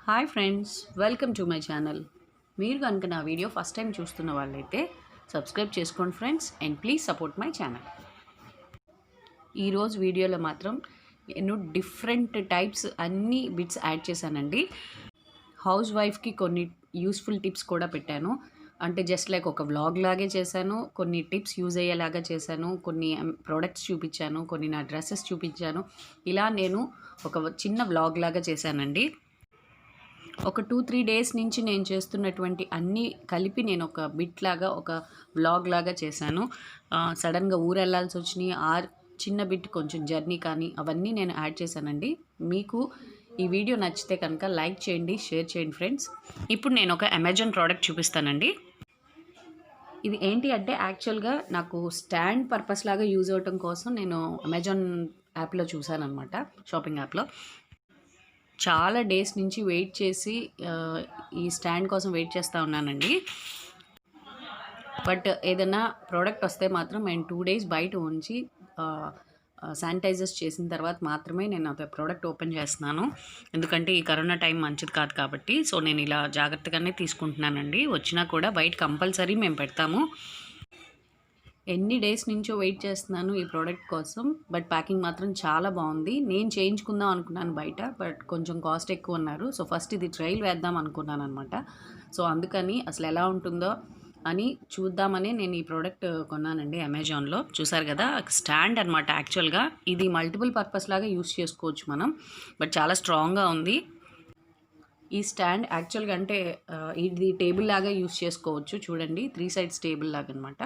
Hi friends, welcome to my channel. మీరు కనుక నా వీడియో ఫస్ట్ టైం చూస్తున్న వాళ్ళైతే సబ్స్క్రైబ్ చేసుకోండి friends, and please support my channel. ఈరోజు వీడియోలో మాత్రం నేను డిఫరెంట్ టైప్స్ అన్ని బిట్స్ యాడ్ చేశానండి. హౌస్ వైఫ్కి కొన్ని యూస్ఫుల్ టిప్స్ కూడా పెట్టాను. అంటే జస్ట్ లైక్ ఒక వ్లాగ్ లాగే చేశాను, కొన్ని టిప్స్ యూజ్ అయ్యేలాగా చేశాను, కొన్ని ప్రోడక్ట్స్ చూపించాను, కొన్ని నా డ్రెస్సెస్ చూపించాను. ఇలా నేను ఒక చిన్న వ్లాగ్ లాగా చేశానండి. ఒక 2-3 డేస్ నుంచి నేను చేస్తున్నటువంటి అన్నీ కలిపి నేను ఒక బిట్ లాగా ఒక వ్లాగ్ లాగా చేశాను. సడన్గా ఊరు వెళ్ళాల్సి వచ్చినాయి, చిన్న బిట్ కొంచెం జర్నీ కానీ అవన్నీ నేను యాడ్ చేశానండి. మీకు ఈ వీడియో నచ్చితే కనుక లైక్ చేయండి, షేర్ చేయండి ఫ్రెండ్స్. ఇప్పుడు నేను ఒక అమెజాన్ ప్రోడక్ట్ చూపిస్తానండి. ఇది ఏంటి అంటే యాక్చువల్గా నాకు స్టాండ్ పర్పస్ లాగా యూజ్ అవ్వటం కోసం నేను అమెజాన్ యాప్లో చూశాను అనమాట, షాపింగ్ యాప్లో. చాలా డేస్ నుంచి వెయిట్ చేసి ఈ స్టాండ్ కోసం వెయిట్ చేస్తూ ఉన్నానండి. బట్ ఏదైనా ప్రోడక్ట్ వస్తే మాత్రం నేను 2 డేస్ బయట ఉంచి శానిటైజర్స్ చేసిన తర్వాత మాత్రమే నేను ఆ ప్రోడక్ట్ ఓపెన్ చేస్తున్నాను. ఎందుకంటే ఈ కరోనా టైం మంచిది కాదు కాబట్టి. సో నేను ఇలా జాగ్రత్తగానే తీసుకుంటున్నానండి. వచ్చినా కూడా బయట కంపల్సరీ మేము పెడతాము. ఎన్ని డేస్ నుంచో వెయిట్ చేస్తున్నాను ఈ ప్రోడక్ట్ కోసం. బట్ ప్యాకింగ్ మాత్రం చాలా బాగుంది. నేను చేయించుకుందాం అనుకున్నాను బయట, బట్ కొంచెం కాస్ట్ ఎక్కువ ఉన్నారు. సో ఫస్ట్ ఇది ట్రయల్ వేద్దాం అనుకున్నాను అనమాట. సో అందుకని అసలు ఎలా ఉంటుందో అని చూద్దామని నేను ఈ ప్రోడక్ట్ కొన్నానండి అమెజాన్లో. చూసారు కదా, స్టాండ్ అనమాట. యాక్చువల్గా ఇది మల్టిపుల్ పర్పస్ లాగా యూస్ చేసుకోవచ్చు మనం, బట్ చాలా స్ట్రాంగ్గా ఉంది ఈ స్టాండ్. యాక్చువల్గా అంటే ఇది టేబుల్ లాగా యూస్ చేసుకోవచ్చు. చూడండి, 3 sides టేబుల్ లాగా అనమాట.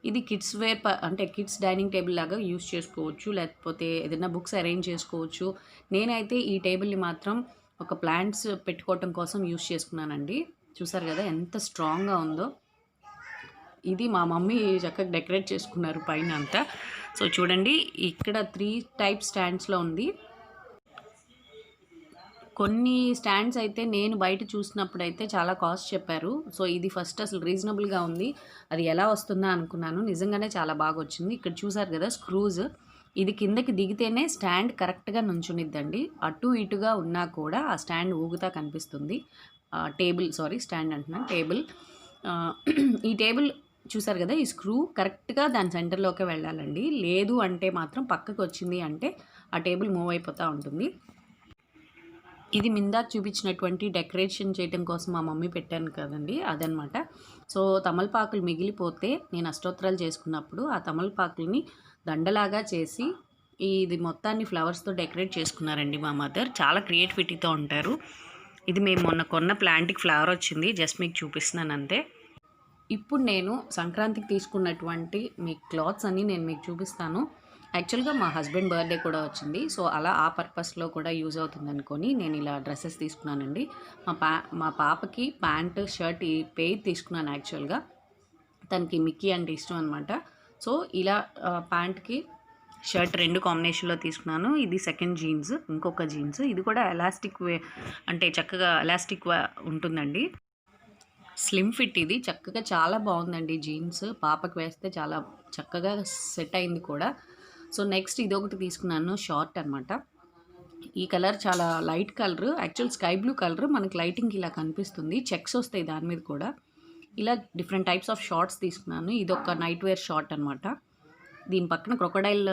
ఇది కిడ్స్ వేర్ అంటే కిడ్స్ డైనింగ్ టేబుల్ లాగా యూస్ చేసుకోవచ్చు, లేకపోతే ఏదైనా బుక్స్ అరేంజ్ చేసుకోవచ్చు. నేనైతే ఈ టేబుల్ని మాత్రం ఒక ప్లాంట్స్ పెట్టుకోవటం కోసం యూస్ చేసుకున్నానండి. చూసారు కదా ఎంత స్ట్రాంగ్గా ఉందో. ఇది మా మమ్మీ చక్కగా డెకరేట్ చేసుకున్నారు పైన అంతా. సో చూడండి, ఇక్కడ 3 types స్టాండ్స్లో ఉంది. కొన్ని స్టాండ్స్ అయితే నేను బయట చూసినప్పుడు అయితే చాలా కాస్ట్ చెప్పారు. సో ఇది ఫస్ట్ అసలు రీజనబుల్గా ఉంది, అది ఎలా వస్తుందా అనుకున్నాను. నిజంగానే చాలా బాగా వచ్చింది. ఇక్కడ చూసారు కదా స్క్రూస్, ఇది కిందకి దిగితేనే స్టాండ్ కరెక్ట్గా నుంచునిద్దండి. అటు ఇటుగా ఉన్నా కూడా ఆ స్టాండ్ ఊగుతా కనిపిస్తుంది. స్టాండ్ అంటున్నాను, టేబుల్. ఈ టేబుల్ చూసారు కదా, ఈ స్క్రూ కరెక్ట్గా దాని సెంటర్లోకి వెళ్ళాలండి. లేదు అంటే మాత్రం పక్కకు వచ్చింది అంటే ఆ టేబుల్ మూవ్ అయిపోతూ ఉంటుంది. ఇది మిందాక చూపించినటువంటి డెకరేషన్ చేయడం కోసం మా మమ్మీ పెట్టాను కదండి, అదనమాట. సో తమలపాకులు మిగిలిపోతే నేను అష్టోత్తరాలు చేసుకున్నప్పుడు ఆ తమలపాకుల్ని దండలాగా చేసి ఇది మొత్తాన్ని ఫ్లవర్స్తో డెకరేట్ చేసుకున్నారండి మా మదర్. చాలా క్రియేటివిటీతో ఉంటారు. ఇది మేము మొన్న కొన్న ప్లాంట్కి ఫ్లవర్ వచ్చింది, జస్ట్ మీకు చూపిస్తున్నాను అంతే. ఇప్పుడు నేను సంక్రాంతికి తీసుకున్నటువంటి మీ క్లాత్స్ అన్నీ నేను మీకు చూపిస్తాను. యాక్చువల్గా మా హస్బెండ్ బర్త్డే కూడా వచ్చింది. సో అలా ఆ పర్పస్లో కూడా యూజ్ అవుతుంది అనుకొని నేను ఇలా డ్రెస్సెస్ తీసుకున్నానండి. మా పాపకి ప్యాంట్ షర్ట్ ఈ పెయిర్ తీసుకున్నాను. యాక్చువల్గా తనకి మిక్కీ అంటే ఇష్టం అనమాట. సో ఇలా ప్యాంట్కి షర్ట్ 2 కాంబినేషన్లో తీసుకున్నాను. ఇది సెకండ్ జీన్స్, ఇంకొక జీన్స్. ఇది కూడా ఎలాస్టిక్ అంటే చక్కగా ఎలాస్టిక్ ఉంటుందండి. స్లిమ్ ఫిట్, ఇది చక్కగా చాలా బాగుందండి జీన్స్. పాపకి వేస్తే చాలా చక్కగా సెట్ అయింది కూడా. సో నెక్స్ట్ ఇదొకటి తీసుకున్నాను, షార్ట్ అనమాట. ఈ కలర్ చాలా light colour, actual sky blue colour. మనకి లైటింగ్కి ఇలా కనిపిస్తుంది, చెక్స్ వస్తాయి దాని మీద కూడా. ఇలా డిఫరెంట్ టైప్స్ ఆఫ్ షార్ట్స్ తీసుకున్నాను. ఇదొక నైట్ వేర్ షార్ట్ అనమాట. దీని పక్కన క్రొకడైల్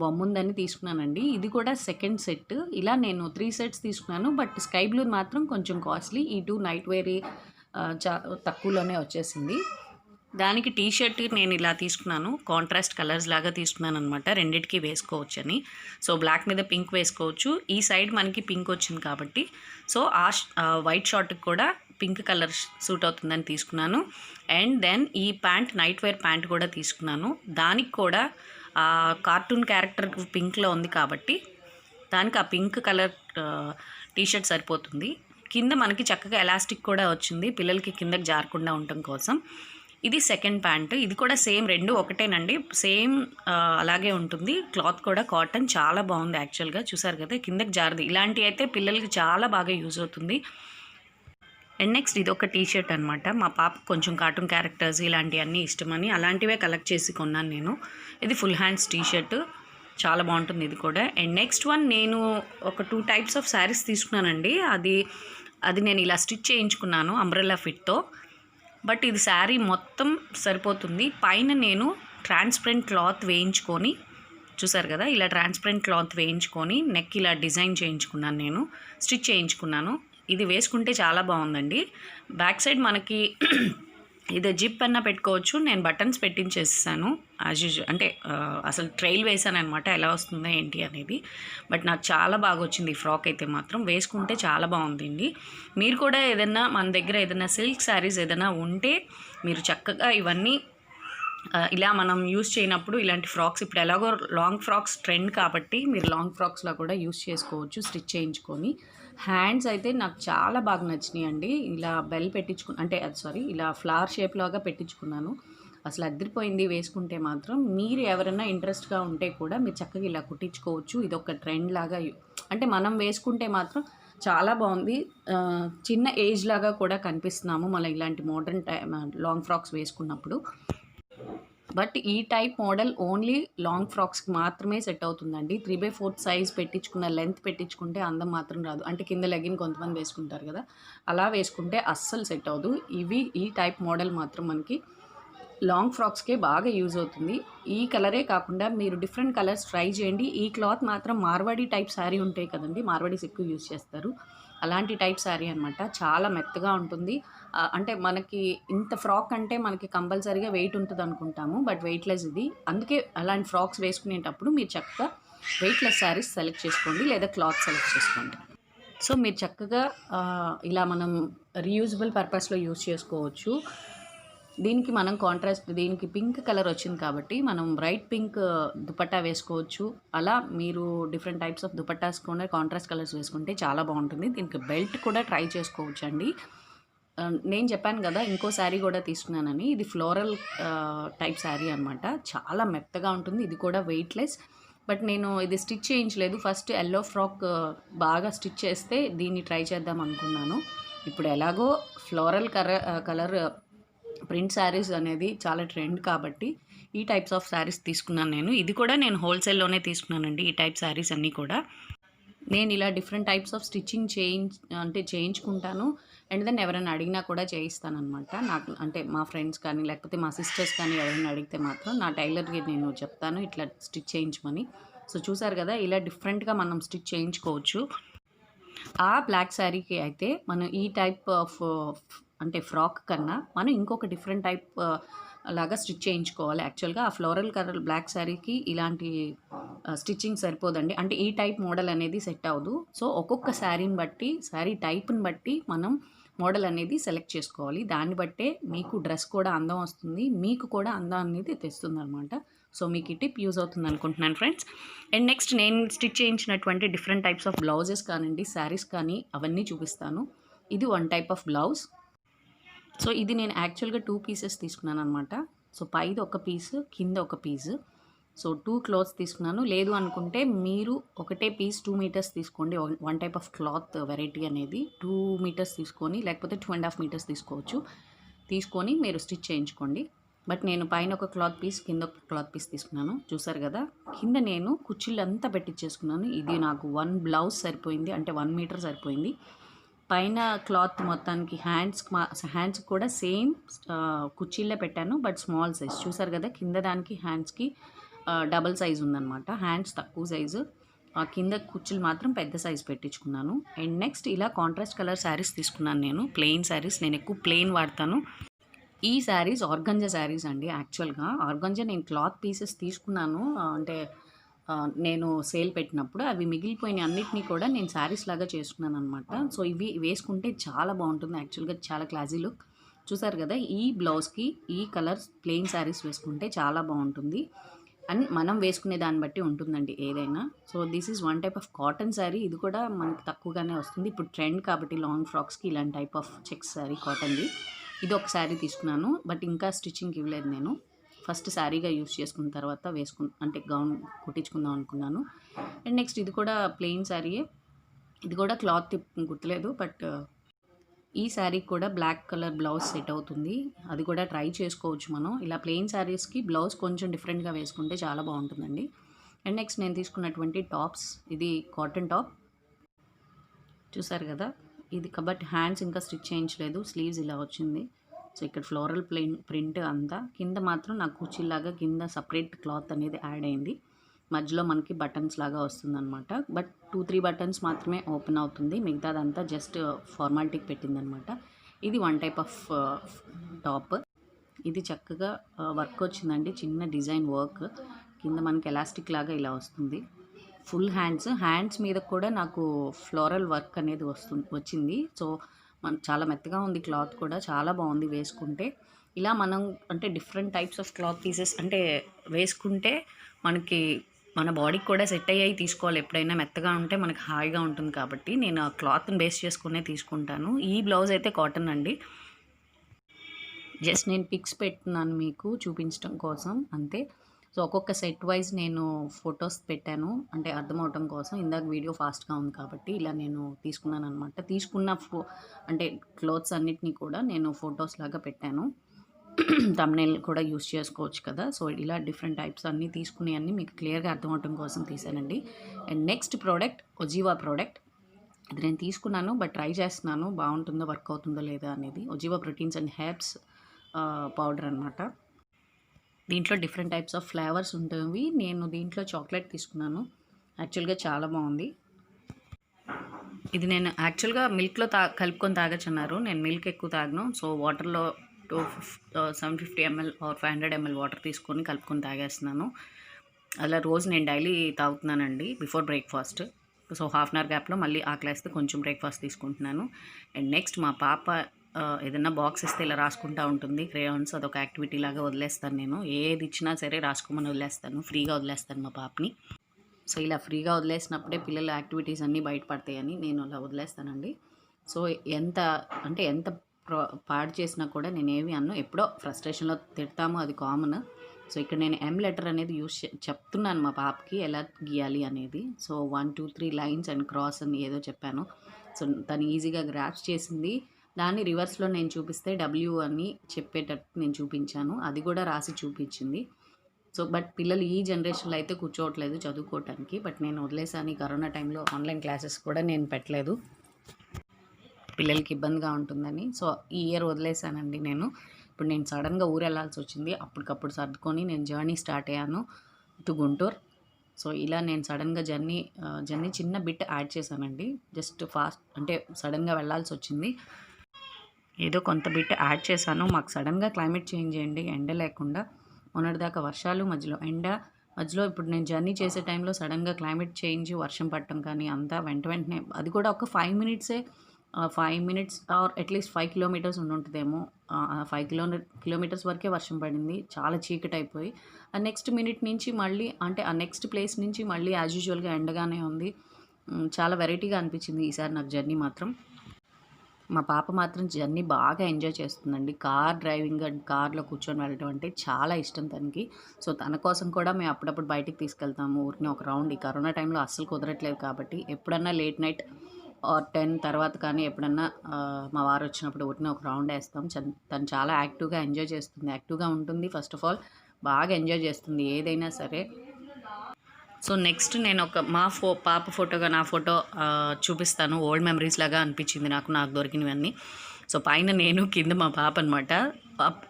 బొమ్మ ఉందని తీసుకున్నానండి. ఇది కూడా సెకండ్ సెట్. ఇలా నేను 3 sets తీసుకున్నాను. బట్ స్కై బ్లూ మాత్రం కొంచెం కాస్ట్లీ. ఈ 2 నైట్ వేర్ తక్కువలోనే వచ్చేసింది. దానికి టీ షర్ట్ నేను ఇలా తీసుకున్నాను, కాంట్రాస్ట్ కలర్స్ లాగా తీసుకున్నాను అనమాట, రెండింటికి వేసుకోవచ్చని. సో బ్లాక్ మీద పింక్ వేసుకోవచ్చు. ఈ సైడ్ మనకి పింక్ వచ్చింది కాబట్టి సో ఆ వైట్ షార్ట్కి కూడా పింక్ కలర్ సూట్ అవుతుందని తీసుకున్నాను. అండ్ దెన్ ఈ ప్యాంట్ నైట్ వేర్ ప్యాంట్ కూడా తీసుకున్నాను. దానికి కూడా కార్టూన్ క్యారెక్టర్ పింక్లో ఉంది కాబట్టి దానికి ఆ పింక్ కలర్ టీ షర్ట్ సరిపోతుంది. కింద మనకి చక్కగా ఎలాస్టిక్ కూడా వచ్చింది, పిల్లలకి కిందకి జారకుండా ఉండటం కోసం. ఇది సెకండ్ ప్యాంట్. ఇది కూడా సేమ్, 2 ఒకటేనండి, సేమ్ అలాగే ఉంటుంది. క్లాత్ కూడా కాటన్, చాలా బాగుంది యాక్చువల్గా. చూసారు కదా కిందకి జారది. ఇలాంటివి అయితే పిల్లలకి చాలా బాగా యూజ్ అవుతుంది. అండ్ నెక్స్ట్ ఇది ఒక టీ షర్ట్ అనమాట. మా పాప కొంచెం కార్టూన్ క్యారెక్టర్స్ ఇలాంటివన్నీ ఇష్టమని అలాంటివే కలెక్ట్ చేసి కొన్నాను నేను. ఇది ఫుల్ హ్యాండ్స్ టీ షర్ట్. చాలా బాగుంటుంది ఇది కూడా. అండ్ నెక్స్ట్ వన్ నేను ఒక 2 టైప్స్ ఆఫ్ శారీస్ తీసుకున్నానండి. అది నేను ఇలా స్టిచ్ చేయించుకున్నాను అంబ్రెల్లా ఫిట్తో. బట్ ఇది శారీ మొత్తం సరిపోతుంది. పైన నేను ట్రాన్స్పరెంట్ క్లాత్ వేయించుకొని, చూసారు కదా, ఇలా ట్రాన్స్పరెంట్ క్లాత్ వేయించుకొని నెక్ ఇలా డిజైన్ చేయించుకున్నాను, నేను స్టిచ్ చేయించుకున్నాను. ఇది వేసుకుంటే చాలా బాగుందండి. బ్యాక్ సైడ్ మనకి ఇది జిప్ అన్న పెట్టుకోవచ్చు. నేను బటన్స్ పెట్టించేసాను యాజ్ యూజువల్. అంటే అసలు ట్రైల్ వేసాను అనమాట, ఎలా వస్తుందో ఏంటి అనేది. బట్ నాకు చాలా బాగా వచ్చింది ఈ ఫ్రాక్ అయితే మాత్రం. వేసుకుంటే చాలా బాగుందండి. మీరు కూడా ఏదైనా మన దగ్గర ఏదైనా సిల్క్ శారీస్ ఏదైనా ఉంటే మీరు చక్కగా ఇవన్నీ ఇలా మనం యూస్ చేయనప్పుడు ఇలాంటి ఫ్రాక్స్, ఇప్పుడు ఎలాగో లాంగ్ ఫ్రాక్స్ ట్రెండ్ కాబట్టి మీరు లాంగ్ ఫ్రాక్స్లో కూడా యూస్ చేసుకోవచ్చు స్టిచ్ చేయించుకొని. హ్యాండ్స్ అయితే నాకు చాలా బాగా నచ్చినాయి అండి. ఇలా బెల్ అంటే ఇలా ఫ్లవర్ షేప్ లాగా పెట్టించుకున్నాను. అసలు అదిరిపోయింది వేసుకుంటే మాత్రం. మీరు ఎవరైనా ఇంట్రెస్ట్గా ఉంటే కూడా మీరు చక్కగా ఇలా కుట్టించుకోవచ్చు. ఇది ఒక ట్రెండ్ లాగా, అంటే మనం వేసుకుంటే మాత్రం చాలా బాగుంది. చిన్న ఏజ్ లాగా కూడా కనిపిస్తున్నాము మనం ఇలాంటి మోడర్న్ లాంగ్ ఫ్రాక్స్ వేసుకున్నప్పుడు. బట్ ఈ టైప్ మోడల్ ఓన్లీ లాంగ్ ఫ్రాక్స్కి మాత్రమే సెట్ అవుతుందండి. 3/4 సైజ్ పెట్టించుకున్న లెంత్ పెట్టించుకుంటే అందం మాత్రం రాదు. అంటే కింద లెగిన్ కొంతమంది వేసుకుంటారు కదా, అలా వేసుకుంటే అస్సలు సెట్ అవ్వదు. ఈ టైప్ మోడల్ మాత్రం మనకి లాంగ్ ఫ్రాక్స్కే బాగా యూజ్ అవుతుంది. ఈ కలరే కాకుండా మీరు డిఫరెంట్ కలర్స్ ట్రై చేయండి. ఈ క్లాత్ మాత్రం మార్వాడి టైప్ శారీ ఉంటాయి కదండి, మార్వాడీస్ ఎక్కువ యూజ్ చేస్తారు, అలాంటి టైప్ శారీ అనమాట. చాలా మెత్తగా ఉంటుంది. అంటే మనకి ఇంత ఫ్రాక్ అంటే మనకి కంపల్సరీగా వెయిట్ ఉంటుంది అనుకుంటాము, బట్ వెయిట్లెస్ ఇది. అందుకే అలాంటి ఫ్రాక్స్ వేసుకునేటప్పుడు మీరు చక్కగా వెయిట్లెస్ శారీస్ సెలెక్ట్ చేసుకోండి, లేదా క్లాత్ సెలెక్ట్ చేసుకోండి. సో మీరు చక్కగా ఇలా మనం రీయూజబుల్ పర్పస్లో యూజ్ చేసుకోవచ్చు. దీనికి మనం కాంట్రాస్ట్, దీనికి పింక్ కలర్ వచ్చింది కాబట్టి మనం బ్రైట్ పింక్ దుపట్టా వేసుకోవచ్చు. అలా మీరు డిఫరెంట్ టైప్స్ ఆఫ్ దుపట్టాస్ కూడా కాంట్రాస్ట్ కలర్స్ వేసుకుంటే చాలా బాగుంటుంది. దీనికి బెల్ట్ కూడా ట్రై చేసుకోవచ్చు అండి. నేను చెప్పాను కదా ఇంకో శారీ కూడా తీసుకున్నానని, ఇది ఫ్లోరల్ టైప్ శారీ అనమాట. చాలా మెత్తగా ఉంటుంది, ఇది కూడా వెయిట్లెస్. బట్ నేను ఇది స్టిచ్ చేయించలేదు. ఫస్ట్ ఎల్లో ఫ్రాక్ బాగా స్టిచ్ చేస్తే దీన్ని ట్రై చేద్దాం అనుకున్నాను. ఇప్పుడు ఎలాగో ఫ్లోరల్ కలర్ ప్రింట్ శారీస్ అనేది చాలా ట్రెండ్ కాబట్టి ఈ టైప్స్ ఆఫ్ శారీస్ తీసుకున్నాను నేను. ఇది కూడా నేను హోల్సేల్లోనే తీసుకున్నానండి, ఈ టైప్ శారీస్ అన్నీ కూడా. నేను ఇలా డిఫరెంట్ టైప్స్ ఆఫ్ స్టిచ్చింగ్ చేయించుకుంటాను. అండ్ దెన్ ఎవరైనా అడిగినా కూడా చేయిస్తాను అనమాట. నాకు అంటే మా ఫ్రెండ్స్ కానీ లేకపోతే మా సిస్టర్స్ కానీ ఎవరైనా అడిగితే మాత్రం నా టైలర్కి నేను చెప్తాను ఇట్లా స్టిచ్ చేయించమని. సో చూసారు కదా, ఇలా డిఫరెంట్గా మనం స్టిచ్ చేయించుకోవచ్చు. ఆ బ్లాక్ శారీకి అయితే మనం ఈ టైప్ ఆఫ్ అంటే ఫ్రాక్ కన్నా మనం ఇంకొక డిఫరెంట్ టైప్ లాగా స్టిచ్ చేయించుకోవాలి. యాక్చువల్గా ఆ ఫ్లోరల్ కలర్ బ్లాక్ శారీకి ఇలాంటి స్టిచ్చింగ్ సరిపోదండి, అంటే ఈ టైప్ మోడల్ అనేది సెట్ అవ్వదు. సో ఒక్కొక్క శారీని బట్టి, శారీ టైప్ని బట్టి మనం మోడల్ అనేది సెలెక్ట్ చేసుకోవాలి. దాన్ని బట్టే మీకు డ్రెస్ కూడా అందం వస్తుంది, మీకు కూడా అందం అనేది తెస్తుంది అనమాట. సో మీకు ఈ టిప్ యూజ్ అవుతుంది అనుకుంటున్నాను ఫ్రెండ్స్. అండ్ నెక్స్ట్ నేను స్టిచ్ చేయించినటువంటి డిఫరెంట్ టైప్స్ ఆఫ్ బ్లౌజెస్ కానివ్వండి, శారీస్ కానీ అవన్నీ చూపిస్తాను. ఇది 1 టైప్ ఆఫ్ బ్లౌజ్. సో ఇది నేను యాక్చువల్గా 2 పీసెస్ తీసుకున్నాను అనమాట. సో పైది ఒక పీసు, కింద ఒక పీసు. సో 2 క్లాత్స్ తీసుకున్నాను. లేదు అనుకుంటే మీరు ఒకటే పీస్ 2 మీటర్స్ తీసుకోండి. 1 టైప్ ఆఫ్ క్లాత్ వెరైటీ అనేది 2 మీటర్స్ తీసుకొని, లేకపోతే 2.5 మీటర్స్ తీసుకోవచ్చు. తీసుకొని మీరు స్టిచ్ చేయించుకోండి. బట్ నేను పైన ఒక క్లాత్ పీస్, కింద ఒక క్లాత్ పీస్ తీసుకున్నాను. చూసారు కదా, కింద నేను కుచ్చిళ్ళంతా పెట్టించేసుకున్నాను. ఇది నాకు 1 బ్లౌజ్ సరిపోయింది, అంటే 1 మీటర్ సరిపోయింది. పైన క్లాత్ మొత్తానికి హ్యాండ్స్ కూడా సేమ్ కుర్చీలే పెట్టాను, బట్ స్మాల్ సైజ్. చూసారు కదా, కింద దానికి హ్యాండ్స్కి డబల్ సైజ్ ఉందన్నమాట. హ్యాండ్స్ తక్కువ సైజు, కింద కుర్చీలు మాత్రం పెద్ద సైజు పెట్టించుకున్నాను. అండ్ నెక్స్ట్ ఇలా కాంట్రాస్ట్ కలర్ శారీస్ తీసుకున్నాను నేను, ప్లెయిన్ శారీస్. నేను ఎక్కువ ప్లెయిన్ వాడతాను. ఈ శారీస్ ఆర్గంజా శారీస్ అండి. యాక్చువల్గా ఆర్గంజా నేను క్లాత్ పీసెస్ తీసుకున్నాను, అంటే నేను సేల్ పెట్టినప్పుడు అవి మిగిలిపోయిన అన్నిటినీ కూడా నేను శారీస్ లాగా చేసుకున్నాను అనమాట. సో ఇవి వేసుకుంటే చాలా బాగుంటుంది, యాక్చువల్గా చాలా క్లాసీ లుక్. చూసారు కదా, ఈ బ్లౌజ్కి ఈ కలర్స్ ప్లెయిన్ శారీస్ వేసుకుంటే చాలా బాగుంటుంది. అండ్ మనం వేసుకునే దాన్ని బట్టి ఉంటుందండి ఏదైనా. So this is 1 type of cotton sari. ఇది కూడా మనకి తక్కువగానే వస్తుంది, ఇప్పుడు ట్రెండ్ కాబట్టి లాంగ్ ఫ్రాక్స్కి ఇలాంటి టైప్ ఆఫ్ చెక్స్ శారీ కాటన్ది. ఇది ఒక శారీ తీసుకున్నాను, బట్ ఇంకా స్టిచ్చింగ్కి ఇవ్వలేదు నేను. ఫస్ట్ శారీగా యూస్ చేసుకున్న తర్వాత అంటే గౌన్ కుట్టించుకుందాం అనుకున్నాను. అండ్ నెక్స్ట్ ఇది కూడా ప్లెయిన్ శారీయే. ఇది కూడా క్లాత్ గుర్తులేదు, బట్ ఈ శారీకి కూడా బ్లాక్ కలర్ బ్లౌజ్ సెట్ అవుతుంది. అది కూడా ట్రై చేసుకోవచ్చు మనం. ఇలా ప్లెయిన్ శారీస్కి బ్లౌజ్ కొంచెం డిఫరెంట్గా వేసుకుంటే చాలా బాగుంటుందండి. అండ్ నెక్స్ట్ నేను తీసుకున్నటువంటి టాప్స్, ఇది కాటన్ టాప్ చూసారు కదా. ఇది బట్ హ్యాండ్స్ ఇంకా స్టిచ్ చేయించలేదు, స్లీవ్స్ ఇలా వచ్చింది. సో ఇక్కడ ఫ్లోరల్ ప్రింట్ అంతా, కింద మాత్రం నాకు కుర్చీలాగా కింద సపరేట్ క్లాత్ అనేది యాడ్ అయింది. మధ్యలో మనకి బటన్స్ లాగా వస్తుందన్నమాట. బట్ 2-3 బటన్స్ మాత్రమే ఓపెన్ అవుతుంది, మిగతాదంతా జస్ట్ ఫార్మాలిటీకి పెట్టిందనమాట. ఇది వన్ టైప్ ఆఫ్ టాప్. ఇది చక్కగా వర్క్ వచ్చిందండి, చిన్న డిజైన్ వర్క్. కింద మనకి ఎలాస్టిక్ లాగా ఇలా వస్తుంది. ఫుల్ హ్యాండ్స్ మీద కూడా నాకు ఫ్లోరల్ వర్క్ అనేది వచ్చింది. సో చాలా మెత్తగా ఉంది, క్లాత్ కూడా చాలా బాగుంది వేసుకుంటే. ఇలా మనం అంటే different types of cloth pieces అంటే వేసుకుంటే మనకి మన బాడీకి కూడా సెట్ అయ్యాయి తీసుకోవాలి. ఎప్పుడైనా మెత్తగా ఉంటే మనకి హాయిగా ఉంటుంది కాబట్టి నేను ఆ క్లాత్ని బేస్ చేసుకునే తీసుకుంటాను. ఈ బ్లౌజ్ అయితే కాటన్ అండి, జస్ట్ నేను పిక్స్ పెట్టున్నాను మీకు చూపించడం కోసం అంతే. సో ఒక్కొక్క సెట్ వైజ్ నేను ఫొటోస్ పెట్టాను, అంటే అర్థమవటం కోసం. ఇందాక వీడియో ఫాస్ట్గా ఉంది కాబట్టి ఇలా నేను తీసుకున్నాను అనమాట. తీసుకున్న అంటే క్లోత్స్ అన్నిటినీ కూడా నేను ఫొటోస్ లాగా పెట్టాను. థంబ్నెయిల్ కూడా యూస్ చేసుకోవచ్చు కదా. సో ఇలా డిఫరెంట్ టైప్స్ అన్నీ తీసుకుని అన్నీ మీకు క్లియర్గా అర్థమవటం కోసం తీసానండి. And next product OZiva product. ఇది నేను తీసుకున్నాను, బట్ ట్రై చేస్తున్నాను బాగుంటుందో వర్క్ అవుతుందో లేదా అనేది. Oziva proteins and herbs powder అనమాట. దీంట్లో డిఫరెంట్ టైప్స్ ఆఫ్ ఫ్లేవర్స్ ఉంటాయి. నేను దీంట్లో చాక్లెట్ తీసుకున్నాను, యాక్చువల్గా చాలా బాగుంది. ఇది నేను యాక్చువల్గా మిల్క్లో కలుపుకొని తాగొచ్చన్నారు, నేను మిల్క్ ఎక్కువ తాగను. సో వాటర్లో 750 ml ఆర్ 500 ml వాటర్ తీసుకొని కలుపుకొని తాగేస్తున్నాను. అలా రోజు నేను డైలీ తాగుతున్నానండి before breakfast. So half an hour గ్యాప్లో మళ్ళీ ఆకలేస్తే కొంచెం బ్రేక్ఫాస్ట్ తీసుకుంటున్నాను. అండ్ నెక్స్ట్ మా పాప ఏదైనా బాక్స్ ఇస్తే ఇలా రాసుకుంటూ ఉంటుంది, క్రేయాన్స్. అదొక యాక్టివిటీ లాగా వదిలేస్తాను నేను, ఏది ఇచ్చినా సరే రాసుకోమని వదిలేస్తాను, ఫ్రీగా వదిలేస్తాను మా పాపని. సో ఇలా ఫ్రీగా వదిలేసినప్పుడే పిల్లల యాక్టివిటీస్ అన్నీ బయటపడతాయని నేను అలా వదిలేస్తానండి. సో ఎంత పాడు చేసినా కూడా నేను ఏమి అన్ను, ఎప్పుడో ఫ్రస్ట్రేషన్లో తిడతాము, అది కామన్. సో ఇక్కడ నేను ఎం లెటర్ అనేది చెప్తున్నాను మా పాపకి ఎలా గీయాలి అనేది. సో 1, 2, 3 లైన్స్ అండ్ క్రాస్ అని ఏదో చెప్పాను. సో తను ఈజీగా గ్రాప్స్ చేసింది. దాన్ని రివర్స్లో నేను చూపిస్తే డబ్ల్యూ అని చెప్పేటట్టు నేను చూపించాను, అది కూడా రాసి చూపించింది. సో బట్ పిల్లలు ఈ జనరేషన్లో అయితే కూర్చోవట్లేదు చదువుకోవటానికి. బట్ నేను వదిలేసాను, ఈ కరోనా టైంలో ఆన్లైన్ క్లాసెస్ కూడా నేను పెట్టలేదు, పిల్లలకి ఇబ్బందిగా ఉంటుందని. సో ఈ ఇయర్ వదిలేసానండి నేను. ఇప్పుడు నేను సడన్గా ఊరు వెళ్ళాల్సి వచ్చింది, అప్పటికప్పుడు సర్దుకొని నేను జర్నీ స్టార్ట్ అయ్యాను టు గుంటూరు. సో ఇలా నేను సడన్గా జర్నీ చిన్న బిట్ యాడ్ చేశానండి, జస్ట్ ఫాస్ట్ అంటే సడన్గా వెళ్ళాల్సి వచ్చింది, ఏదో కొంత బిట్ యాడ్ చేశాను. మాకు సడన్గా క్లైమేట్ చేంజ్ అయ్యండి, ఎండ లేకుండా మొన్నటిదాకా వర్షాలు, మధ్యలో ఎండ, మధ్యలో ఇప్పుడు నేను జర్నీ చేసే టైంలో సడన్గా క్లైమేట్ చేంజ్, వర్షం పట్టడం కానీ అంతా వెంటనే. అది కూడా ఒక 5 మినిట్సే, 5 మినిట్స్ ఆర్ అట్లీస్ట్ 5 కిలోమీటర్స్ ఉంటుందేమో. 5 కిలోమీటర్స్ వరకే వర్షం పడింది, చాలా చీకటి అయిపోయి. ఆ నెక్స్ట్ మినిట్ నుంచి మళ్ళీ అంటే ఆ నెక్స్ట్ ప్లేస్ నుంచి మళ్ళీ యాజ్ యూజువల్గా ఎండగానే ఉంది. చాలా వెరైటీగా అనిపించింది ఈసారి నాకు జర్నీ మాత్రం. మా పాప మాత్రం జర్నీ బాగా ఎంజాయ్ చేస్తుందండి. కార్ డ్రైవింగ్ అండ్ కార్లో కూర్చొని వెళ్ళడం అంటే చాలా ఇష్టం తనకి. సో తన కోసం కూడా మేము అప్పుడప్పుడు బయటికి తీసుకెళ్తాము ఊరిని ఒక రౌండ్. ఈ కరోనా టైంలో అస్సలు కుదరట్లేదు కాబట్టి ఎప్పుడన్నా లేట్ నైట్ ఆర్ 10 తర్వాత కానీ ఎప్పుడన్నా మా వారు వచ్చినప్పుడు ఊరిని ఒక రౌండ్ వేస్తాం. తను చాలా యాక్టివ్గా ఎంజాయ్ చేస్తుంది, యాక్టివ్గా ఉంటుంది. ఫస్ట్ ఆఫ్ ఆల్ బాగా ఎంజాయ్ చేస్తుంది ఏదైనా సరే. సో నెక్స్ట్ నేను ఒక పాప ఫోటోగా నా ఫోటో చూపిస్తాను. ఓల్డ్ మెమరీస్ లాగా అనిపించింది నాకు దొరికినవన్నీ. సో పైన నేను, కింద మా పాప అనమాట.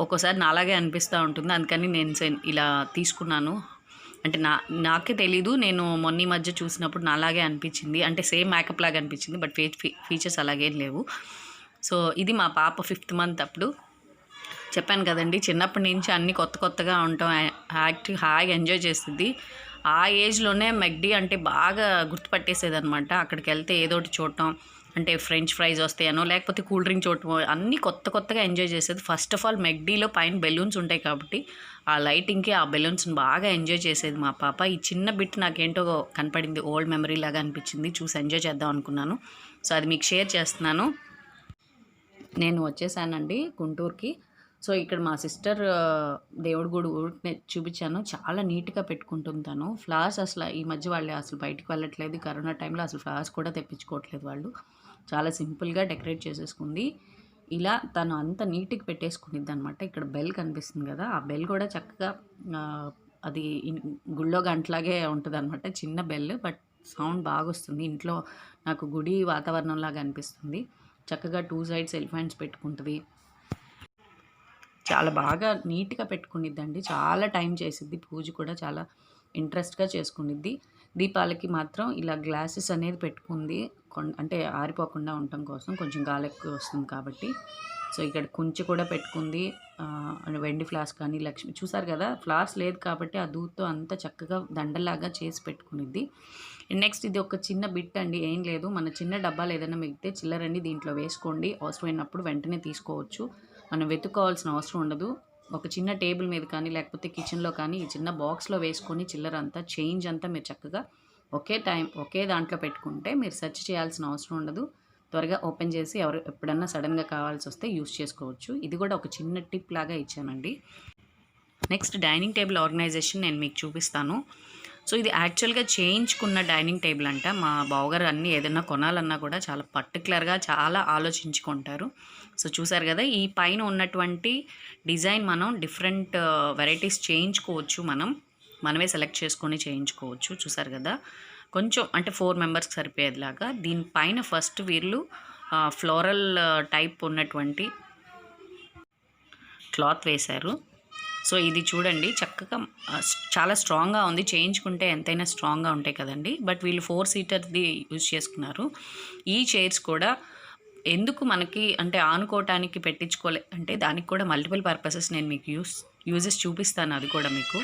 ఒక్కోసారి నాలాగే అనిపిస్తూ ఉంటుంది, అందుకని నేను ఇలా తీసుకున్నాను. అంటే నాకే తెలీదు, నేను మొన్న మధ్య చూసినప్పుడు నాలాగే అనిపించింది, అంటే సేమ్ మేకప్ లాగా అనిపించింది, బట్ ఫీచర్స్ అలాగేం లేవు. సో ఇది మా పాప 5th మంత్ అప్పుడు. చెప్పాను కదండి, చిన్నప్పటి నుంచి అన్నీ కొత్తగా ఉంటాం, హాయిగా ఎంజాయ్ చేస్తుంది. ఆ ఏజ్లోనే మెక్డీ అంటే బాగా గుర్తుపట్టేసేది అనమాట. అక్కడికి వెళ్తే ఏదోటి చూడటం, అంటే ఫ్రెంచ్ ఫ్రైస్ వస్తాయనో లేకపోతే కూల్ డ్రింక్ చూడటం, అన్నీ కొత్తగా ఎంజాయ్ చేసేది. ఫస్ట్ ఆఫ్ ఆల్ మెక్డీలో పైన బెలూన్స్ ఉంటాయి కాబట్టి ఆ లైటింగ్కి ఆ బెలూన్స్ని బాగా ఎంజాయ్ చేసేది మా పాప. ఈ చిన్న బిట్ నాకేంటో కనపడింది, ఓల్డ్ మెమరీ లాగా అనిపించింది, చూసి ఎంజాయ్ చేద్దాం అనుకున్నాను. సో అది మీకు షేర్ చేస్తున్నాను. నేను వచ్చేసానండి గుంటూరుకి. సో ఇక్కడ మా సిస్టర్ దేవుడి గుడి చూపించాను, చాలా నీట్గా పెట్టుకుంటుంది తను. ఫ్లవర్స్ అసలు ఈ మధ్య వాళ్ళు అసలు బయటికి వెళ్ళట్లేదు, కరోనా టైంలో అసలు ఫ్లవర్స్ కూడా తెప్పించుకోవట్లేదు వాళ్ళు. చాలా సింపుల్గా డెకరేట్ చేసేసుకుంది. ఇలా తను అంత నీట్గా పెట్టేసుకునిద్ది అనమాట. ఇక్కడ బెల్ కనిపిస్తుంది కదా, ఆ బెల్ కూడా చక్కగా అది గుళ్ళో గంటలాగే ఉంటదనమాట. చిన్న బెల్ బట్ సౌండ్ బాగొస్తుంది. ఇంట్లో నాకు గుడి వాతావరణంలాగా అనిపిస్తుంది. చక్కగా 2 సైడ్స్ ఎలిఫెంట్స్ పెట్టుకుంటది. చాలా బాగా నీట్‌గా పెట్టుకునిద్దండి. చాలా టైం చేసిద్ది. పూజ కూడా చాలా ఇంట్రెస్ట్‌గా చేసుకునిద్ది. దీపాలకి మాత్రం ఇలా గ్లాసెస్ అనేది పెట్టుకుంది. అంటే ఆరిపోకుండా ఉండటం కోసం కొంచెం గాలెక్కువ వస్తుంది కాబట్టి. సో, ఇక్కడ కుంచె కూడా పెట్టుకుంది. వెండి ఫ్లాస్క్ కానీ, లక్ష్మి చూసారు కదా! ఫ్లాస్ లేదు కాబట్టి ఆ దూదితో అంతా చక్కగా దండలాగా చేసి పెట్టుకునిద్ది. నెక్స్ట్ ఇది ఒక చిన్న బిట్ అండి. ఏం లేదు. మన చిన్న డబ్బాలు ఏదైనా మిగిలితే చిల్లరని దీంట్లో వేసుకోండి. అవసరమైనప్పుడు వెంటనే తీసుకోవచ్చు. మనం వెతుక్కోవాల్సిన అవసరం ఉండదు. ఒక చిన్న టేబుల్ మీద కానీ, లేకపోతే కిచెన్‌లో కానీ ఈ చిన్న బాక్స్‌లో వేసుకొని చిల్లరంతా చేంజ్ అంతా మీరు చక్కగా ఒకే దాంట్లో పెట్టుకుంటే మీరు సెర్చ్ చేయాల్సిన అవసరం ఉండదు. త్వరగా ఓపెన్ చేసి ఎప్పుడన్నా సడెన్‌గా కావాల్సొస్తే యూజ్ చేసుకోవచ్చు. ఇది కూడా ఒక చిన్న టిప్ లాగా ఇచ్చానండి. నెక్స్ట్ డైనింగ్ టేబుల్ ఆర్గనైజేషన్ నేను మీకు చూపిస్తాను. సో, ఇది యాక్చువల్‌గా చేయించుకున్న డైనింగ్ టేబుల్ అంట. మా బావగారు అన్నీ ఏదైనా కొనాలన్నా కూడా చాలా పర్టిక్యులర్‌గా చాలా ఆలోచించి కొంటారు. సో, చూసారు కదా! ఈ పైన ఉన్నటువంటి డిజైన్ మనం డిఫరెంట్ వెరైటీస్ చేయించుకోవచ్చు మనమే సెలెక్ట్ చేసుకొని చేయించుకోవచ్చు. చూసారు కదా! కొంచెం అంటే 4 మెంబర్స్‌కి సరిపోయేలాగా దీనిపైన ఫస్ట్ వీళ్ళు ఫ్లోరల్ టైప్ ఉన్నటువంటి క్లాత్ వేశారు. సో, ఇది చూడండి చక్కగా చాలా స్ట్రాంగ్‌గా ఉంది. చేయించుకుంటే ఎంతైనా స్ట్రాంగ్‌గా ఉంటాయి కదండీ! బట్ వీళ్ళు 4 సీటర్‌ది యూజ్ చేసుకున్నారు. ఈ చైర్స్ కూడా ఎందుకు మనకి అంటే ఆనుకోవటానికి అంటే దానికి కూడా మల్టిపుల్ పర్పసెస్ నేను మీకు యూజెస్ చూపిస్తాను అది కూడా మీకు.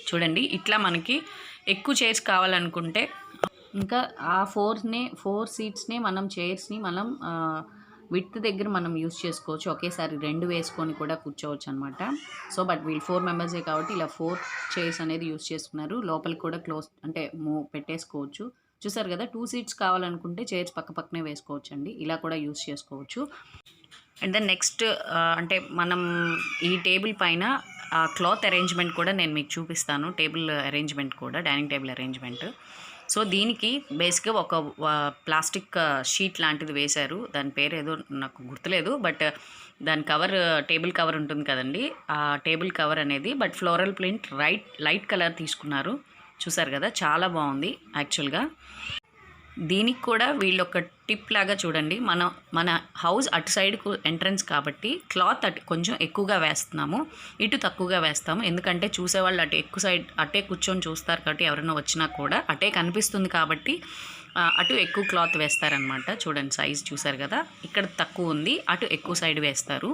చూడండి ఇట్లా మనకి ఎక్కువ చైర్స్ కావాలనుకుంటే ఇంకా ఆ 4 సీట్స్‌నే మనం చైర్స్‌ని మనం విడ్త్ దగ్గర మనం యూజ్ చేసుకోవచ్చు. ఒకేసారి 2 వేసుకొని కూడా కూర్చోవచ్చనమాట. సో, బట్ వీళ్ళు 4 మెంబర్సే కాబట్టి ఇలా 4 చైర్స్ అనేది యూజ్ చేసుకున్నారు. లోపలికి కూడా క్లోజ్ అంటే పెట్టేసుకోవచ్చు. చూసారు కదా! 2 సీట్స్ కావాలనుకుంటే చైర్స్ పక్కనే వేసుకోవచ్చండి. ఇలా కూడా యూజ్ చేసుకోవచ్చు. అండ్ దెన్ నెక్స్ట్ అంటే మనం ఈ టేబుల్ పైన క్లాత్ అరేంజ్మెంట్ కూడా నేను మీకు చూపిస్తాను. టేబుల్ అరేంజ్మెంట్ కూడా డైనింగ్ టేబుల్ అరేంజ్మెంట్. సో, దీనికి బేసిక్‌గా ఒక ప్లాస్టిక్ షీట్ లాంటిది వేశారు. దాని పేరేదో నాకు గుర్తులేదు. బట్ దాని టేబుల్ కవర్ ఉంటుంది కదండీ! ఆ టేబుల్ కవర్ అనేది but floral print light colour తీసుకున్నారు. చూసారు కదా! చాలా బాగుంది యాక్చువల్‌గా. దీనికి కూడా వీళ్ళొక టిప్ లాగా చూడండి. మన హౌస్ అటు సైడ్‌కు ఎంట్రన్స్ కాబట్టి క్లాత్ కొంచెం ఎక్కువగా వేస్తున్నాము. ఇటు తక్కువగా వేస్తాము. ఎందుకంటే చూసేవాళ్ళు అటే కూర్చొని చూస్తారు కాబట్టి ఎవరైనా వచ్చినా కూడా అటే కనిపిస్తుంది కాబట్టి అటు ఎక్కువ క్లాత్ వేస్తారనమాట. చూడండి సైజ్ చూసారు కదా! ఇక్కడ తక్కువ ఉంది. అటు ఎక్కువ సైడ్ వేస్తారు.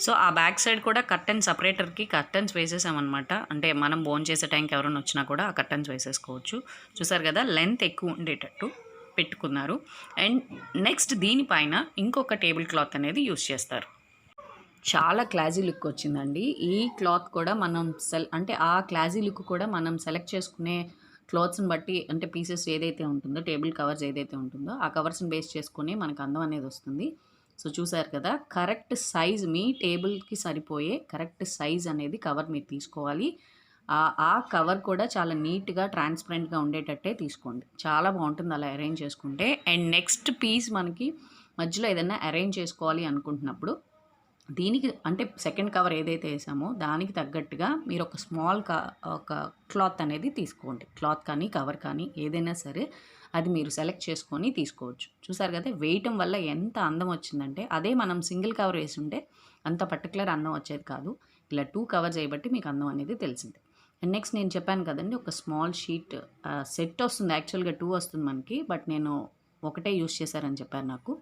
సో, ఆ బ్యాక్ సైడ్ కూడా సెపరేటర్‌కి కర్టన్స్ వేసేసామనమాట. అంటే మనం భోంచేసే టైంకి ఎవరైనా వచ్చినా కూడా ఆ కర్టన్స్ వేసేసుకోవచ్చు. చూసారు కదా! లెంత్ ఎక్కువ ఉండేటట్టు పెట్టుకున్నారు. అండ్ నెక్స్ట్ దీనిపైన ఇంకొక టేబుల్ క్లాత్ అనేది యూజ్ చేస్తారు. చాలా క్లాసీ లుక్ వచ్చిందండి. ఈ క్లాత్ కూడా మనం అంటే ఆ క్లాసీ లుక్ కూడా మనం సెలెక్ట్ చేసుకునే క్లాత్స్‌ని బట్టి అంటే పీసెస్ ఏదైతే ఉంటుందో టేబుల్ కవర్స్ ఏదైతే ఉంటుందో ఆ కవర్స్‌ని బేస్ చేసుకొని మనకు అందం అనేది వస్తుంది. సో, చూసారు కదా! కరెక్ట్ సైజ్ మీ టేబుల్‌కి సరిపోయే కరెక్ట్ సైజ్ అనేది కవర్ మీరు తీసుకోవాలి. ఆ కవర్ కూడా చాలా నీట్‌గా ట్రాన్స్‌పరెంట్‌గా ఉండేటట్టే తీసుకోండి. చాలా బాగుంటుంది అలా అరేంజ్ చేసుకుంటే. అండ్ నెక్స్ట్ పీస్ మనకి మధ్యలో ఏదైనా అరేంజ్ చేసుకోవాలి అనుకుంటున్నప్పుడు దీనికి అంటే సెకండ్ కవర్ ఏదైతే వేసామో దానికి తగ్గట్టుగా మీరు ఒక క్లాత్ అనేది తీసుకోండి. క్లాత్ కానీ కవర్ కానీ ఏదైనా సరే అది మీరు సెలెక్ట్ చేసుకొని తీసుకోవచ్చు. చూసారు కదా! వేయటం వల్ల ఎంత అందం వచ్చిందంటే అదే మనం సింగిల్ కవర్ వేసుంటే అంత పర్టికులర్ అందం వచ్చేది కాదు. ఇలా 2 కవర్స్ చేయబట్టి మీకు అందం అనేది తెలిసిందే. అండ్ నెక్స్ట్ నేను చెప్పాను కదండీ ఒక స్మాల్ షీట్ సెట్ వస్తుంది. యాక్చువల్‌గా 2 వస్తుంది మనకి. బట్ నేను ఒకటే యూజ్ చేశారని చెప్పారు నాకు.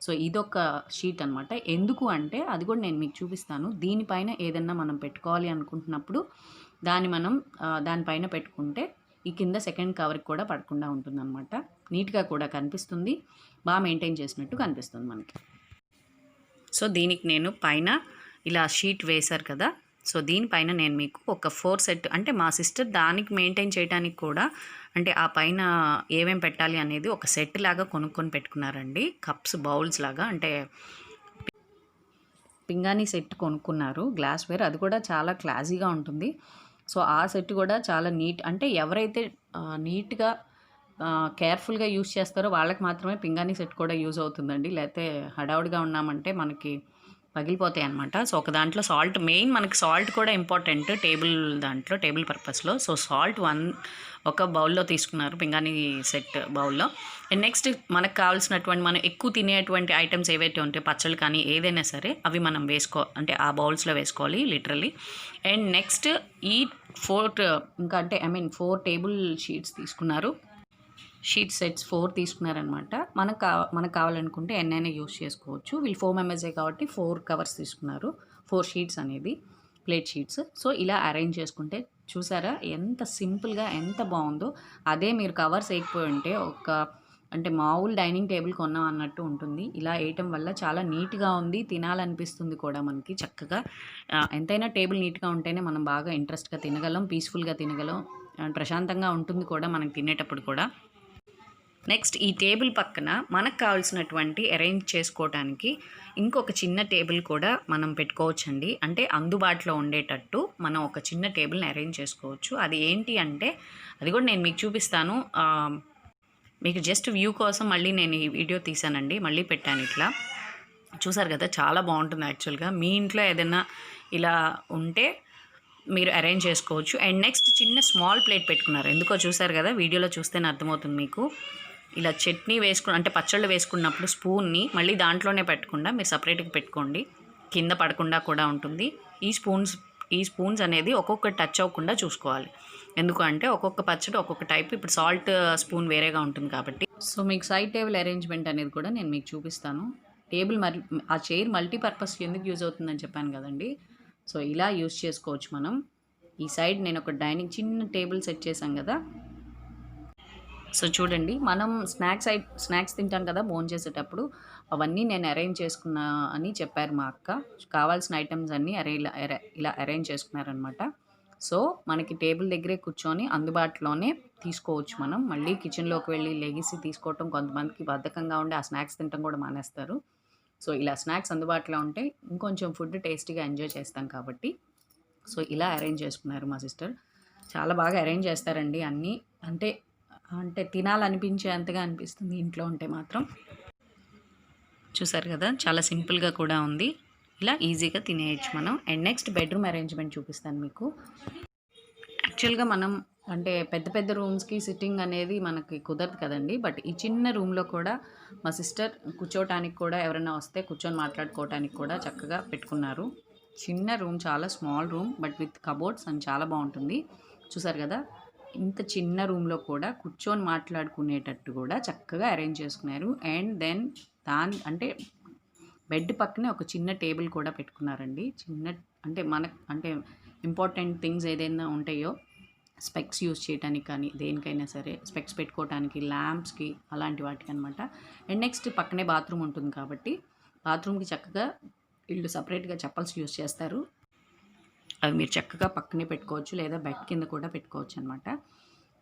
సో, ఇదొక షీట్ అనమాట. ఎందుకు అంటే అది కూడా నేను మీకు చూపిస్తాను. దీనిపైన ఏదన్నా మనం పెట్టుకోవాలి అనుకుంటున్నప్పుడు మనం దానిపైన పెట్టుకుంటే ఈ కింద సెకండ్ కవర్‌కి కూడా పడకుండా ఉంటుందనమాట. నీట్‌గా కూడా కనిపిస్తుంది. మెయింటైన్ చేసినట్టు కనిపిస్తుంది మనకి. సో, దీనికి నేను పైన ఇలా షీట్ వేశారు కదా! సో, దీనిపైన నేను మీకు ఒక 4 సెట్ అంటే మా సిస్టర్ దానికి మెయింటైన్ చేయడానికి కూడా అంటే ఆ పైన ఏమేమి పెట్టాలి అనేది ఒక సెట్ లాగా కొనుక్కొని పెట్టుకున్నారండి. కప్స్, బౌల్స్ లాగా అంటే పింగాణీ సెట్ కొనుక్కున్నారు. గ్లాస్‌వేర్ అది కూడా చాలా క్లాసీగా ఉంటుంది. సో, ఆ సెట్ కూడా చాలా అంటే ఎవరైతే నీట్‌గా కేర్ఫుల్‌గా యూజ్ చేస్తారో వాళ్ళకి మాత్రమే పింగాణీ సెట్ కూడా యూజ్ అవుతుందండి. లేకపోతే హడావుడిగా ఉన్నామంటే మనకి పగిలిపోతాయి అనమాట. సో ఒక దాంట్లో సాల్ట్, మెయిన్ మనకి సాల్ట్ కూడా ఇంపార్టెంట్ టేబుల్ పర్పస్లో. సో సాల్ట్ ఒక బౌల్లో తీసుకున్నారు, పింగాణి సెట్ బౌల్లో. అండ్ నెక్స్ట్ మనకు కావాల్సినటువంటి, మనం ఎక్కువ తినేటువంటి ఐటమ్స్ ఏవైతే ఉంటాయి, పచ్చళ్ళు కానీ ఏదైనా సరే, అవి మనం అంటే ఆ బౌల్స్లో వేసుకోవాలి లిటరల్లీ. అండ్ నెక్స్ట్ ఈ 4 టేబుల్ షీట్స్ తీసుకున్నారు. Sheet sets 4 తీసుకున్నారనమాట. మనకు కావాలనుకుంటే ఎన్నైనా యూస్ చేసుకోవచ్చు. వీళ్ళు 4 మెంబర్సే కాబట్టి 4 కవర్స్ తీసుకున్నారు. 4 షీట్స్ అనేది ప్లేట్ షీట్స్. సో ఇలా అరేంజ్ చేసుకుంటే చూసారా ఎంత సింపుల్గా ఎంత బాగుందో. అదే మీరు కవర్స్ వేయకపోయి ఉంటే అంటే మామూలు డైనింగ్ టేబుల్ కొన్నాం అన్నట్టు ఉంటుంది. ఇలా వేయటం వల్ల చాలా నీట్గా ఉంది, తినాలనిపిస్తుంది కూడా మనకి చక్కగా. ఎంతైనా టేబుల్ నీట్గా ఉంటేనే మనం బాగా ఇంట్రెస్ట్గా తినగలం, పీస్ఫుల్గా తినగలం, ప్రశాంతంగా ఉంటుంది కూడా మనకి తినేటప్పుడు కూడా. నెక్స్ట్ ఈ టేబుల్ పక్కన మనకు కావాల్సినటువంటి అరేంజ్ చేసుకోవడానికి ఇంకొక చిన్న టేబుల్ కూడా మనం పెట్టుకోవచ్చండి. అంటే అందుబాటులో ఉండేటట్టు మనం ఒక చిన్న టేబుల్ని అరేంజ్ చేసుకోవచ్చు. అది ఏంటి అంటే అది కూడా నేను మీకు చూపిస్తాను. మీకు జస్ట్ వ్యూ కోసం మళ్ళీ నేను ఈ వీడియో తీసానండి, మళ్ళీ పెట్టాను. ఇట్లా చూసారు కదా, చాలా బాగుంటుంది యాక్చువల్గా. మీ ఇంట్లో ఏదైనా ఇలా ఉంటే మీరు అరేంజ్ చేసుకోవచ్చు. అండ్ నెక్స్ట్ చిన్న స్మాల్ ప్లేట్ పెట్టుకున్నారు. ఎందుకో చూసారు కదా, వీడియోలో చూస్తేనే అర్థమవుతుంది మీకు. ఇలా చట్నీ అంటే పచ్చళ్ళు వేసుకున్నప్పుడు స్పూన్ని మళ్ళీ దాంట్లోనే పెట్టకుండా మీరు సపరేట్గా పెట్టుకోండి, కింద పడకుండా కూడా ఉంటుంది. ఈ స్పూన్స్ అనేది ఒక్కొక్క టచ్ అవ్వకుండా చూసుకోవాలి. ఎందుకంటే ఒక్కొక్క పచ్చడి ఒక్కొక్క టైప్, ఇప్పుడు సాల్ట్ స్పూన్ వేరేగా ఉంటుంది కాబట్టి. సో మీకు సైడ్ టేబుల్ అరేంజ్మెంట్ అనేది కూడా నేను మీకు చూపిస్తాను. ఆ చైర్ మల్టీపర్పస్ ఎందుకు యూజ్ అవుతుందని చెప్పాను కదండి. సో ఇలా యూజ్ చేసుకోవచ్చు మనం. ఈ సైడ్ నేను ఒక చిన్న టేబుల్ సెట్ చేశాం కదా. సో చూడండి, మనం స్నాక్స్ తింటాం కదా భోంచేసేటప్పుడు, అవన్నీ నేను అరేంజ్ చేసుకున్నా అని చెప్పారు మా అక్క. కావాల్సిన ఐటమ్స్ అన్నీ ఇలా అరేంజ్ చేసుకున్నారనమాట. సో మనకి టేబుల్ దగ్గరే కూర్చొని అందుబాటులోనే తీసుకోవచ్చు మనం. మళ్ళీ కిచెన్లోకి వెళ్ళి లెగిసి తీసుకోవటం కొంతమందికి బద్ధకంగా ఉండి ఆ స్నాక్స్ తినటం కూడా మానేస్తారు. సో ఇలా స్నాక్స్ అందుబాటులో ఉంటే ఇంకొంచెం ఫుడ్ టేస్టీగా ఎంజాయ్ చేస్తాం కాబట్టి. సో ఇలా అరేంజ్ చేసుకున్నారు మా సిస్టర్. చాలా బాగా అరేంజ్ చేస్తారండి అన్నీ. అంటే తినాలనిపించేంతగా అనిపిస్తుంది ఇంట్లో ఉంటే మాత్రం. చూసారు కదా, చాలా సింపుల్గా కూడా ఉంది. ఇలా ఈజీగా తినేయచ్చు మనం. అండ్ నెక్స్ట్ బెడ్రూమ్ అరేంజ్మెంట్ చూపిస్తాను మీకు. యాక్చువల్గా మనం అంటే పెద్ద రూమ్స్కి సిట్టింగ్ అనేది మనకి కుదరదు కదండి. బట్ ఈ చిన్న రూమ్లో కూడా మా సిస్టర్ కూర్చోవటానికి కూడా, ఎవరైనా వస్తే కూర్చొని మాట్లాడుకోవటానికి కూడా చక్కగా పెట్టుకున్నారు. చిన్న రూమ్, చాలా small room, but with cupboards అని చాలా బాగుంటుంది. చూసారు కదా, ఇంత చిన్న రూమ్లో కూడా కూర్చొని మాట్లాడుకునేటట్టు కూడా చక్కగా అరేంజ్ చేసుకున్నారు. అండ్ దెన్ అంటే బెడ్ పక్కనే ఒక చిన్న టేబుల్ కూడా పెట్టుకున్నారండి. అంటే ఇంపార్టెంట్ థింగ్స్ ఏదైనా ఉంటాయో, స్పెక్స్ యూజ్ చేయడానికి కానీ దేనికైనా సరే, స్పెక్స్ పెట్టుకోవడానికి, ల్యాంప్స్కి, అలాంటి వాటికి అనమాట. అండ్ నెక్స్ట్ పక్కనే బాత్రూమ్ ఉంటుంది కాబట్టి బాత్రూమ్కి చక్కగా వీళ్ళు సపరేట్గా చెప్పల్స్ యూజ్ చేస్తారు. అవి మీరు చక్కగా పక్కనే పెట్టుకోవచ్చు, లేదా బెడ్ కింద కూడా పెట్టుకోవచ్చు అనమాట.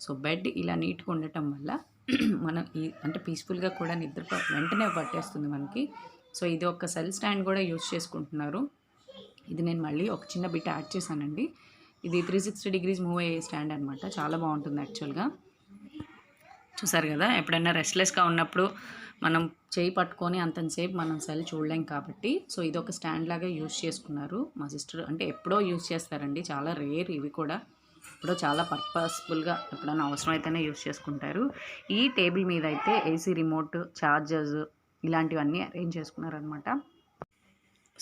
సో బెడ్ ఇలా నీట్గా ఉండటం వల్ల మనం అంటే పీస్ఫుల్గా కూడా నిద్ర వెంటనే పట్టేస్తుంది మనకి. సో ఇది ఒక సెల్ స్టాండ్ కూడా యూజ్ చేసుకుంటున్నారు. ఇది నేను మళ్ళీ ఒక చిన్న బిట్ యాడ్ చేశానండి. ఇది 360 degrees మూవ్ అయ్యే స్టాండ్ అనమాట. చాలా బాగుంటుంది యాక్చువల్గా. చూసారు కదా, ఎప్పుడైనా రెస్ట్లెస్గా ఉన్నప్పుడు మనం చేయి పట్టుకొని అంతసేపు మనం సెల్ చూడలేం కాబట్టి, సో ఇది ఒక స్టాండ్ లాగా యూజ్ చేసుకున్నారు మా సిస్టర్. అంటే ఎప్పుడో యూజ్ చేస్తారండి, చాలా రేర్ ఇవి కూడా. ఎప్పుడో చాలా పర్పస్ఫుల్గా ఎప్పుడైనా అవసరమైతేనే యూజ్ చేసుకుంటారు. ఈ టేబుల్ మీద అయితే ఏసీ రిమోట్, ఛార్జర్స్ ఇలాంటివన్నీ అరేంజ్ చేసుకున్నారనమాట.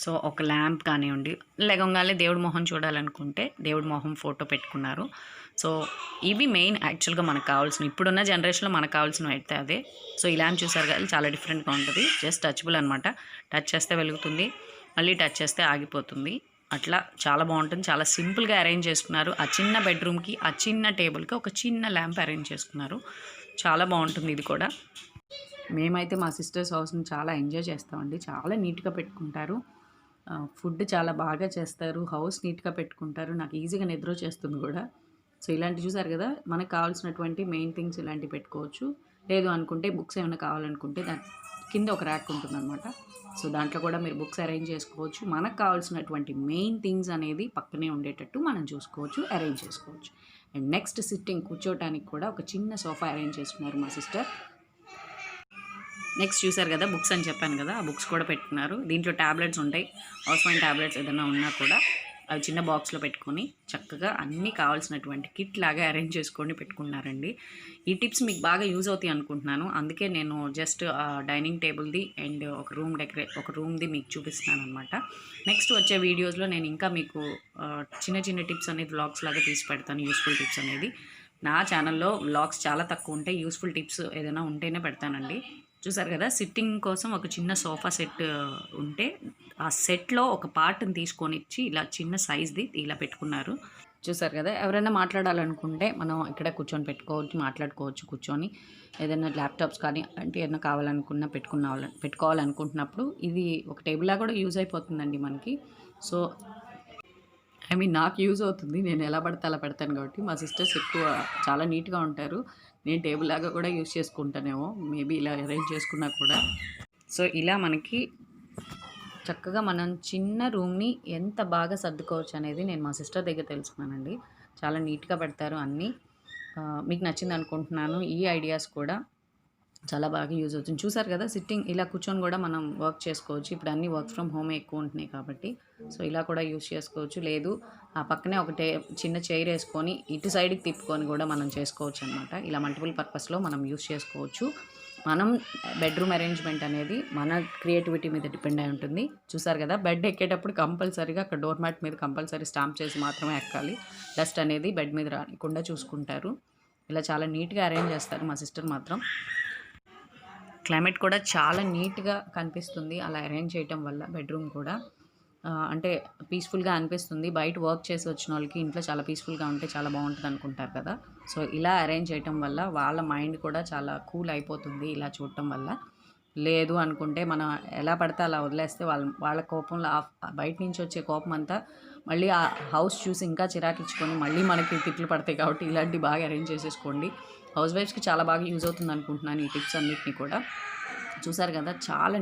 సో ఒక ల్యాంప్ కానివ్వండి, లేకంగానే దేవుడి మొహం చూడాలనుకుంటే దేవుడి మొహం ఫోటో పెట్టుకున్నారు. సో ఇవి మెయిన్ యాక్చువల్గా మనకు కావాల్సినవి, ఇప్పుడున్న జనరేషన్లో మనకు కావాల్సినవి అయితే అదే. సో ఈ ల్యాంప్ చూసారు కదా, చాలా డిఫరెంట్గా ఉంటుంది. జస్ట్ టచబుల్ అనమాట. టచ్ చేస్తే వెలుగుతుంది, మళ్ళీ టచ్ చేస్తే ఆగిపోతుంది. అట్లా చాలా బాగుంటుంది. చాలా సింపుల్గా అరేంజ్ చేసుకున్నారు. ఆ చిన్న బెడ్రూమ్కి, ఆ చిన్న టేబుల్కి ఒక చిన్న ల్యాంప్ అరేంజ్ చేసుకున్నారు. చాలా బాగుంటుంది ఇది కూడా. మేమైతే మా సిస్టర్స్ హౌస్ని చాలా ఎంజాయ్ చేస్తామండి. చాలా నీట్గా పెట్టుకుంటారు, ఫుడ్ చాలా బాగా చేస్తారు, హౌస్ నీట్గా పెట్టుకుంటారు. నాకు ఈజీగా నిద్ర చేస్తుంది కూడా. సో ఇలాంటి చూసారు కదా, మనకు కావాల్సినటువంటి మెయిన్ థింగ్స్ ఇలాంటివి పెట్టుకోవచ్చు. లేదు అనుకుంటే బుక్స్ ఏమైనా కావాలనుకుంటే దాని కింద ఒక ర్యాక్ ఉంటుందన్నమాట. సో దాంట్లో కూడా మీరు బుక్స్ అరేంజ్ చేసుకోవచ్చు. మనకు కావాల్సినటువంటి మెయిన్ థింగ్స్ అనేది పక్కనే ఉండేటట్టు మనం చూసుకోవచ్చు, అరేంజ్ చేసుకోవచ్చు. అండ్ నెక్స్ట్ సిట్టింగ్ కూర్చోవడానికి కూడా ఒక చిన్న సోఫా అరేంజ్ చేసుకున్నారు మా సిస్టర్. నెక్స్ట్ చూసారు కదా బుక్స్ అని చెప్పాను కదా, ఆ బుక్స్ కూడా పెట్టుకున్నారు. దీంట్లో ట్యాబ్లెట్స్ ఉంటాయి, అవసరమైన ట్యాబ్లెట్స్ ఏదైనా ఉన్నా కూడా అవి చిన్న బాక్స్లో పెట్టుకొని చక్కగా అన్నీ కావాల్సినటువంటి కిట్ లాగా అరేంజ్ చేసుకొని పెట్టుకున్నారండి. ఈ టిప్స్ మీకు బాగా యూజ్ అవుతాయి అనుకుంటున్నాను. అందుకే నేను జస్ట్ డైనింగ్ టేబుల్ది అండ్ ఒక రూమ్ది మీకు చూపిస్తున్నాను అనమాట. నెక్స్ట్ వచ్చే వీడియోస్లో నేను ఇంకా మీకు చిన్న చిన్న టిప్స్ అనేది వ్లాగ్స్ లాగా తీసి పెడతాను, యూస్ఫుల్ టిప్స్ అనేది. నా ఛానల్లో వ్లాగ్స్ చాలా తక్కువ ఉంటాయి, యూస్ఫుల్ టిప్స్ ఏదైనా ఉంటేనే పెడతానండి. చూసారు కదా సిట్టింగ్ కోసం ఒక చిన్న సోఫా సెట్ ఉంటే ఆ సెట్లో ఒక పార్ట్ని తీసుకొని ఇచ్చి ఇలా చిన్న సైజ్ది ఇలా పెట్టుకున్నారు. చూసారు కదా, ఎవరైనా మాట్లాడాలనుకుంటే మనం ఇక్కడ కూర్చొని మాట్లాడుకోవచ్చు కూర్చొని. ఏదైనా ల్యాప్టాప్స్ కానీ అంటే ఏదైనా కావాలనుకున్నా పెట్టుకోవాలనుకుంటున్నప్పుడు ఇది ఒక టేబుల్లా కూడా యూజ్ అయిపోతుందండి మనకి. సో నాకు యూజ్ అవుతుంది, నేను ఎలా పడితే అలా పెడతాను కాబట్టి. మా సిస్టర్స్ ఎక్కువ చాలా నీట్గా ఉంటారు, నేను టేబుల్ లాగా కూడా యూజ్ చేసుకుంటానేమో మేబీ ఇలా అరేంజ్ చేసుకున్నా కూడా. సో ఇలా మనకి చక్కగా మనం చిన్న రూమ్ని ఎంత బాగా సర్దుకోవచ్చు అనేది నేను మా సిస్టర్ దగ్గర తెలుసుకున్నానండి. చాలా నీట్గా పెడతారు అన్నీ. మీకు నచ్చింది అనుకుంటున్నాను. ఈ ఐడియాస్ కూడా చాలా బాగా యూజ్ అవుతుంది. చూసారు కదా సిట్టింగ్ ఇలా కూర్చొని కూడా మనం వర్క్ చేసుకోవచ్చు. ఇప్పుడు అన్నీ వర్క్ ఫ్రమ్ హోమే ఎక్కువ ఉంటున్నాయి కాబట్టి సో ఇలా కూడా యూజ్ చేసుకోవచ్చు. లేదు ఆ పక్కనే చిన్న చైర్ వేసుకొని ఇటు సైడ్కి తిప్పుకొని కూడా మనం చేసుకోవచ్చు అనమాట. ఇలా మల్టిపుల్ పర్పస్లో మనం యూజ్ చేసుకోవచ్చు. మనం బెడ్రూమ్ అరేంజ్మెంట్ అనేది మన క్రియేటివిటీ మీద డిపెండ్ అయి ఉంటుంది. చూసారు కదా, బెడ్ ఎక్కేటప్పుడు కంపల్సరీగా అక్కడ డోర్ మ్యాట్ మీద కంపల్సరీ స్టాంప్ చేసి మాత్రమే ఎక్కాలి. డస్ట్ అనేది బెడ్ మీద రాకుండా చూసుకుంటారు. ఇలా చాలా నీట్గా అరేంజ్ చేస్తారు మా సిస్టర్ మాత్రం. క్లైమేట్ కూడా చాలా నీట్గా కనిపిస్తుంది అలా అరేంజ్ చేయటం వల్ల. బెడ్రూమ్ కూడా అంటే పీస్ఫుల్గా అనిపిస్తుంది. బయట వర్క్ చేసి వచ్చిన వాళ్ళకి ఇంట్లో చాలా పీస్ఫుల్గా ఉంటే చాలా బాగుంటుంది అనుకుంటారు కదా. సో ఇలా అరేంజ్ చేయటం వల్ల వాళ్ళ మైండ్ కూడా చాలా కూల్ అయిపోతుంది ఇలా చూడటం వల్ల. లేదు అనుకుంటే మనం ఎలా పడితే అలా వదిలేస్తే వాళ్ళ కోపంలో బయట నుంచి వచ్చే కోపం అంతా మళ్ళీ ఆ హౌస్ చూసి ఇంకా చిరాకిచ్చుకొని మళ్ళీ మనకి తిట్లు పడతాయి. కాబట్టి ఇలాంటివి బాగా అరేంజ్ చేసేసుకోండి. హౌస్ వైఫ్స్కి చాలా బాగా యూజ్ అవుతుంది అనుకుంటున్నాను ఈ టిప్స్ అన్నిటిని కూడా. చూసారు కదా, చాలా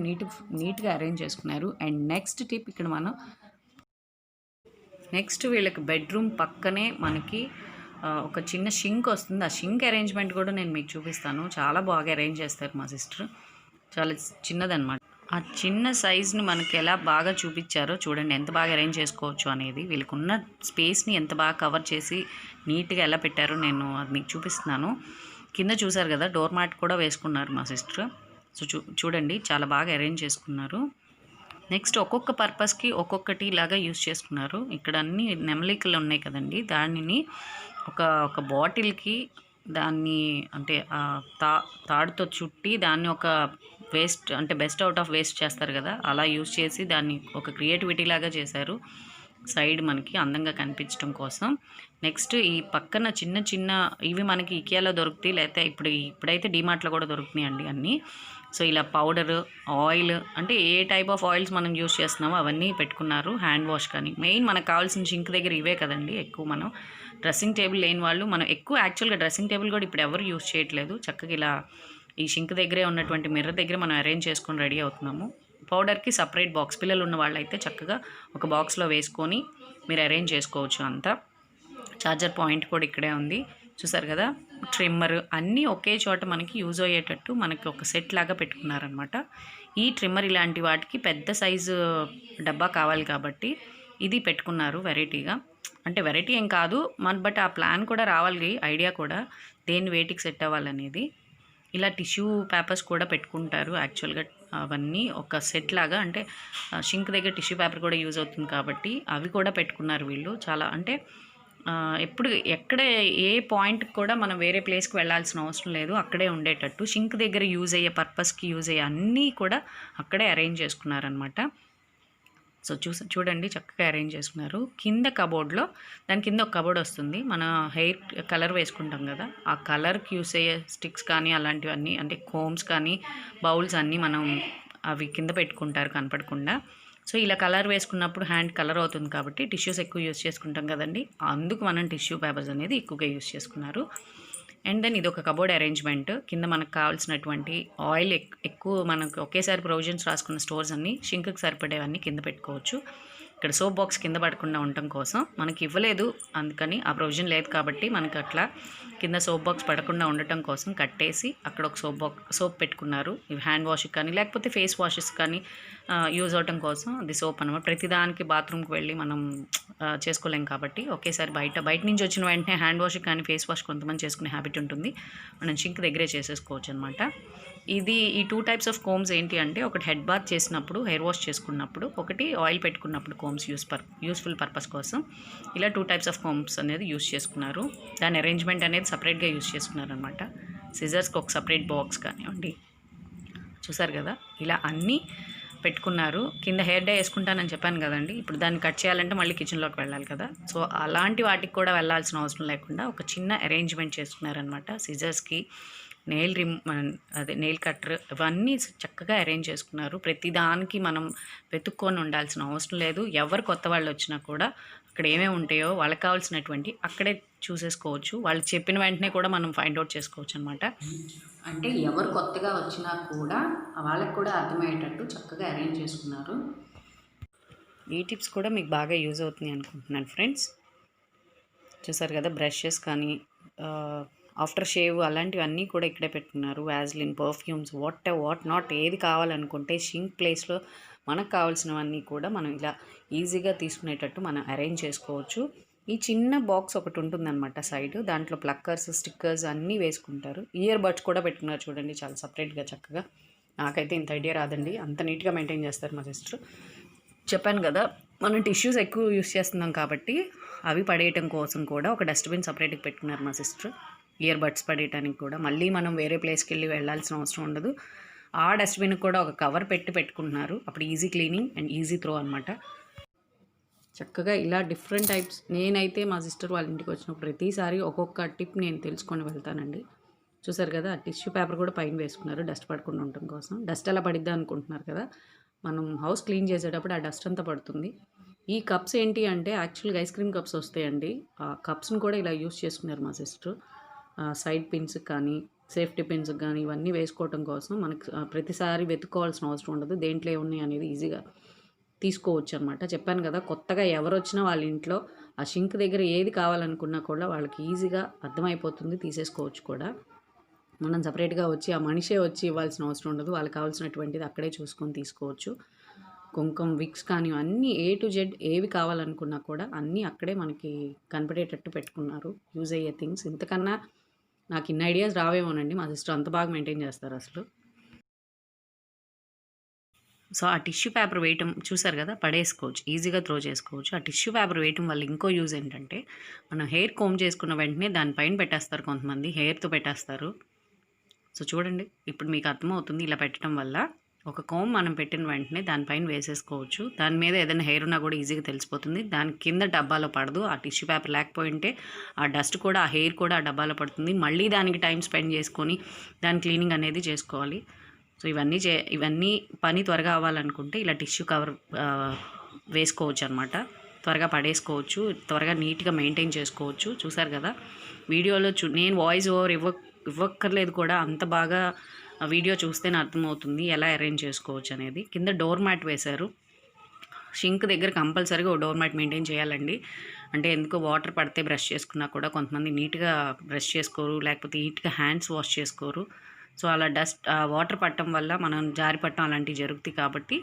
నీట్గా అరేంజ్ చేసుకున్నారు. అండ్ నెక్స్ట్ టిప్ ఇక్కడ మనం వీళ్ళకి బెడ్రూమ్ పక్కనే మనకి ఒక చిన్న షింక్ వస్తుంది. ఆ షింక్ అరేంజ్మెంట్ కూడా నేను మీకు చూపిస్తాను. చాలా బాగా అరేంజ్ చేస్తారు మా సిస్టర్. చాలా చిన్నదనమాట. ఆ చిన్న సైజ్ని మనకి ఎలా బాగా చూపించారో చూడండి, ఎంత బాగా అరేంజ్ చేసుకోవచ్చు అనేది. వీళ్ళకున్న స్పేస్ని ఎంత బాగా కవర్ చేసి నీట్గా ఎలా పెట్టారో నేను అది మీకు చూపిస్తున్నాను. కింద చూసారు కదా, డోర్ మ్యాట్ కూడా వేసుకున్నారు మా సిస్టర్. సో చూడండి చాలా బాగా అరేంజ్ చేసుకున్నారు. నెక్స్ట్ ఒక్కొక్క పర్పస్కి ఒక్కొక్కటి ఇలాగా యూజ్ చేసుకున్నారు. ఇక్కడ అన్ని నెమలికలు ఉన్నాయి కదండి, దానిని ఒక బాటిల్కి దాన్ని అంటే తాడుతో చుట్టి దాన్ని ఒక వేస్ట్ అంటే బెస్ట్ అవుట్ ఆఫ్ వేస్ట్ చేస్తారు కదా, అలా యూజ్ చేసి దాన్ని ఒక క్రియేటివిటీ లాగా చేశారు సైడ్ మనకి అందంగా కనిపించడం కోసం. నెక్స్ట్ ఈ పక్కన చిన్న చిన్న ఇవి మనకి ఇకియాలో దొరుకుతాయి, లేకపోతే ఇప్పుడైతే డీమార్ట్లో కూడా దొరుకుతున్నాయండి అన్నీ. సో ఇలా పౌడర్, ఆయిల్ అంటే ఏ టైప్ ఆఫ్ ఆయిల్స్ మనం యూజ్ చేస్తున్నామో అవన్నీ పెట్టుకున్నారు. హ్యాండ్ వాష్ కానీ మెయిన్ మనకు కావాల్సిన షింక్ దగ్గర ఇవే కదండి ఎక్కువ. మనం డ్రెస్సింగ్ టేబుల్ లేని వాళ్ళు మనం ఎక్కువ యాక్చువల్గా డ్రెస్సింగ్ టేబుల్ కూడా ఇప్పుడు ఎవరు యూజ్ చేయట్లేదు. చక్కగా ఇలా ఈ షింక్ దగ్గరే ఉన్నటువంటి మిర్రర్ దగ్గర మనం అరేంజ్ చేసుకొని రెడీ అవుతున్నాము. పౌడర్కి సపరేట్ బాక్స్, పిల్లలు ఉన్న వాళ్ళైతే చక్కగా ఒక బాక్స్లో వేసుకొని మీరు అరేంజ్ చేసుకోవచ్చు అంతా. ఛార్జర్ పాయింట్ కూడా ఇక్కడే ఉంది. చూసారు కదా, ట్రిమ్మర్ అన్నీ ఒకే చోట మనకి యూజ్ అయ్యేటట్టు మనకి ఒక సెట్ లాగా పెట్టుకున్నారనమాట. ఈ ట్రిమ్మర్ ఇలాంటి వాటికి పెద్ద సైజు డబ్బా కావాలి కాబట్టి ఇది పెట్టుకున్నారు వెరైటీగా. అంటే వెరైటీ ఏం కాదు బట్ ఆ ప్లాన్ కూడా రావాలి, ఐడియా కూడా దేని వేటికి సెట్ అవ్వాలనేది. ఇలా టిష్యూ పేపర్స్ కూడా పెట్టుకుంటారు యాక్చువల్గా. అవన్నీ ఒక సెట్ లాగా, అంటే షింక్ దగ్గర టిష్యూ పేపర్ కూడా యూజ్ అవుతుంది కాబట్టి అవి కూడా పెట్టుకున్నారు వీళ్ళు. చాలా అంటే ఎక్కడ ఏ పాయింట్కి కూడా మనం వేరే ప్లేస్కి వెళ్ళాల్సిన అవసరం లేదు, అక్కడే ఉండేటట్టు షింక్ దగ్గర యూజ్ అయ్యే పర్పస్కి యూజ్ అయ్యే అన్నీ కూడా అక్కడే అరేంజ్ చేసుకున్నారనమాట. సో చూడండి చక్కగా అరేంజ్ చేసుకున్నారు. కింద కబోర్డ్లో దాని కింద ఒక కబోర్డ్ వస్తుంది, మన హెయిర్ కలర్ వేసుకుంటాం కదా, ఆ కలర్కి యూస్ అయ్యే స్టిక్స్ కానీ అలాంటివన్నీ అంటే కోమ్స్ కానీ బౌల్స్ అన్నీ మనం అవి కింద పెట్టుకుంటారు కనపడకుండా. సో ఇలా కలర్ వేసుకున్నప్పుడు హ్యాండ్ కలర్ అవుతుంది కాబట్టి టిష్యూస్ ఎక్కువ యూస్ చేసుకుంటాం కదండి, అందుకు మనం టిష్యూ పేపర్స్ అనేది ఎక్కువగా యూస్ చేసుకున్నారు. అండ్ దెన్ ఇది ఒక కబోర్డ్ అరేంజ్మెంట్. కింద మనకు కావాల్సినటువంటి ఆయిల్ ఎక్కువ మనకు ఒకేసారి ప్రొవిజన్స్ రాసుకున్న స్టోర్స్ అన్నీ షింక్కి సరిపడేవన్నీ కింద పెట్టుకోవచ్చు. ఇక్కడ సోప్ బాక్స్ కింద పడకుండా ఉండటం కోసం మనకి ఇవ్వలేదు, అందుకని ఆ ప్రొవిజన్ లేదు కాబట్టి మనకి అట్లా కింద సోప్ బాక్స్ పడకుండా ఉండటం కోసం కట్టేసి అక్కడ ఒక సోప్ పెట్టుకున్నారు. ఇవి హ్యాండ్ వాష్కి కానీ లేకపోతే ఫేస్ వాషెస్ కానీ యూజ్ అవటం కోసం అది సోప్ అనమాట. ప్రతిదానికి బాత్రూమ్కి వెళ్ళి మనం చేసుకోలేం కాబట్టి ఒకేసారి బయట నుంచి వచ్చిన వెంటనే హ్యాండ్ వాష్కి కానీ ఫేస్ వాష్ కొంతమంది చేసుకునే హ్యాబిట్ ఉంటుంది, మనం సింక్ దగ్గరే చేసేసుకోవచ్చు అనమాట. ఇది ఈ 2 టైప్స్ ఆఫ్ కోమ్స్ ఏంటి అంటే, ఒకటి హెడ్ బాత్ చేసినప్పుడు హెయిర్ వాష్ చేసుకున్నప్పుడు, ఒకటి ఆయిల్ పెట్టుకున్నప్పుడు కోమ్స్ యూస్ఫుల్ పర్పస్ కోసం ఇలా 2 టైప్స్ ఆఫ్ కోమ్స్ అనేది యూస్ చేసుకున్నారు. దాని అరేంజ్మెంట్ అనేది సపరేట్గా యూస్ చేసుకున్నారు అనమాట. సిజర్స్కి ఒక సపరేట్ బాక్స్ కానివ్వండి, చూసారు కదా ఇలా అన్నీ పెట్టుకున్నారు. కింద హెయిర్ డై వేసుకుంటానని చెప్పాను కదండి, ఇప్పుడు దాన్ని కట్ చేయాలంటే మళ్ళీ కిచెన్లోకి వెళ్ళాలి కదా, సో అలాంటి వాటికి కూడా వెళ్ళాల్సిన అవసరం లేకుండా ఒక చిన్న అరేంజ్మెంట్ చేసుకున్నారనమాట. సిజర్స్కి నెయిల్ కట్టర్ ఇవన్నీ చక్కగా అరేంజ్ చేసుకున్నారు. ప్రతిదానికి మనం వెతుక్కొని ఉండాల్సిన అవసరం లేదు. ఎవరు కొత్త వాళ్ళు వచ్చినా కూడా అక్కడ ఏమేమి ఉంటాయో వాళ్ళకి కావాల్సినటువంటి అక్కడే చూసేసుకోవచ్చు. వాళ్ళు చెప్పిన వెంటనే కూడా మనం ఫైండ్ అవుట్ చేసుకోవచ్చు అనమాట. అంటే ఎవరు కొత్తగా వచ్చినా కూడా వాళ్ళకి కూడా అర్థమయ్యేటట్టు చక్కగా అరేంజ్ చేసుకున్నారు. ఈ టిప్స్ కూడా మీకు బాగా యూజ్ అవుతుంది అనుకుంటున్నాను ఫ్రెండ్స్. చూసారు కదా, బ్రషెస్ కానీ ఆఫ్టర్ షేవ్ అలాంటివన్నీ కూడా ఇక్కడే పెట్టుకున్నారు. వ్యాజ్లిన్, పర్ఫ్యూమ్స్, వాట్ నాట్ ఏది కావాలనుకుంటే షింక్ ప్లేస్లో మనకు కావాల్సినవన్నీ కూడా మనం ఇలా ఈజీగా తీసుకునేటట్టు మనం అరేంజ్ చేసుకోవచ్చు. ఈ చిన్న బాక్స్ ఒకటి ఉంటుందన్నమాట సైడ్, దాంట్లో ప్లక్కర్స్, స్టిక్కర్స్ అన్నీ వేసుకుంటారు. ఇయర్ బడ్స్ కూడా పెట్టుకున్నారు చూడండి, చాలా సపరేట్గా చక్కగా. నాకైతే ఇంత ఐడియా రాదండి, అంత నీట్గా మెయింటైన్ చేస్తారు మా సిస్టర్. చెప్పాను కదా, మనం టిష్యూస్ ఎక్కువ యూస్ చేస్తున్నాం కాబట్టి అవి పడేయటం కోసం కూడా ఒక డస్ట్బిన్ సపరేట్గా పెట్టుకున్నారు మా సిస్టర్. ఇయర్ బడ్స్ పడేయడానికి కూడా మళ్ళీ మనం వేరే ప్లేస్కి వెళ్ళి వెళ్ళాల్సిన అవసరం ఉండదు. ఆ డస్ట్బిన్కి కూడా ఒక కవర్ పెట్టుకుంటున్నారు. అప్పుడు easy cleaning and easy throw అనమాట. చక్కగా ఇలా డిఫరెంట్ టైప్స్, నేనైతే మా సిస్టర్ వాళ్ళ ఇంటికి వచ్చినప్పుడు ప్రతిసారి ఒక్కొక్క టిప్ నేను తెలుసుకొని వెళ్తానండి. చూసారు కదా, టిష్యూ పేపర్ కూడా పైన వేసుకున్నారు డస్ట్ పడకుండా ఉండటం కోసం. డస్ట్ ఎలా పడిద్దా అనుకుంటున్నారు కదా, మనం హౌస్ క్లీన్ చేసేటప్పుడు ఆ డస్ట్ అంతా పడుతుంది. ఈ కప్స్ ఏంటి అంటే యాక్చువల్గా ఐస్ క్రీమ్ కప్స్ వస్తాయండి, ఆ కప్స్ని కూడా ఇలా యూస్ చేసుకున్నారు మా సిస్టర్. సైడ్ పిన్స్ కానీ సేఫ్టీ పిన్స్ కానీ ఇవన్నీ వేసుకోవటం కోసం మనకు ప్రతిసారి వెతుక్కోవాల్సిన అవసరం ఉండదు. దేంట్లో ఏమున్నాయి అనేది ఈజీగా తీసుకోవచ్చు అనమాట. చెప్పాను కదా, కొత్తగా ఎవరు వచ్చినా వాళ్ళ ఇంట్లో ఆ షింక్ దగ్గర ఏది కావాలనుకున్నా కూడా వాళ్ళకి ఈజీగా అర్థమైపోతుంది, తీసేసుకోవచ్చు కూడా. మనం సపరేట్గా వచ్చి ఆ మనిషే వచ్చి ఇవ్వాల్సిన అవసరం ఉండదు. వాళ్ళకి కావాల్సినటువంటిది అక్కడే చూసుకొని తీసుకోవచ్చు. కుంకుమ, విక్స్ కానీ అన్నీ A to Z ఏవి కావాలనుకున్నా కూడా అన్నీ అక్కడే మనకి కనపడేటట్టు పెట్టుకున్నారు. యూజ్ అయ్యే థింగ్స్. ఇంతకన్నా నాకు ఇన్ని ఐడియాస్ రావేమోనండి, మా సిస్టర్ అంత బాగా మెయింటైన్ చేస్తారు అసలు. సో ఆ టిష్యూ పేపర్ వేయటం చూసారు కదా, పడేసుకోవచ్చు, ఈజీగా త్రో చేసుకోవచ్చు. ఆ టిష్యూ పేపర్ వేయటం వల్ల ఇంకో యూజ్ ఏంటంటే, మనం హెయిర్ కోమ్ చేసుకున్న వెంటనే దానిపైన పెట్టేస్తారు కొంతమంది, హెయిర్తో పెట్టేస్తారు. సో చూడండి, ఇప్పుడు మీకు అర్థమవుతుంది. ఇలా పెట్టడం వల్ల ఒక కోమ్ మనం పెట్టిన వెంటనే దానిపైన వేసేసుకోవచ్చు. దాని మీద ఏదైనా హెయిర్ ఉన్నా కూడా ఈజీగా తెలిసిపోతుంది. దాని కింద డబ్బాలో పడదు. ఆ టిష్యూ పేపర్ లేకపోయింటే ఆ డస్ట్ కూడా, ఆ హెయిర్ కూడా ఆ డబ్బాలో పడుతుంది. మళ్ళీ దానికి టైం స్పెండ్ చేసుకొని దాని క్లీనింగ్ అనేది చేసుకోవాలి. సో ఇవన్నీ పని త్వరగా అవ్వాలనుకుంటే ఇలా టిష్యూ కవర్ వేసుకోవచ్చు అనమాట. త్వరగా పడేసుకోవచ్చు, త్వరగా నీట్గా మెయింటైన్ చేసుకోవచ్చు. చూసారు కదా వీడియోలో, నేను వాయిస్ ఓవర్ ఇవ్వక్కర్లేదు కూడా, అంత బాగా వీడియో చూస్తేనే అర్థమవుతుంది ఎలా అరేంజ్ చేసుకోవచ్చు అనేది. కింద డోర్ మ్యాట్ వేశారు. షింక్ దగ్గర కంపల్సరీగా ఒక డోర్ మ్యాట్ మెయింటైన్ చేయాలండి. అంటే ఎందుకో వాటర్ పడితే బ్రష్ చేసుకున్నా కూడా కొంతమంది నీట్గా బ్రష్ చేసుకోరు, లేకపోతే నీట్గా హ్యాండ్స్ వాష్ చేసుకోరు. సో అలా వాటర్ పట్టడం వల్ల మనం జారి పట్టడం అలాంటివి జరుగుతాయి కాబట్టి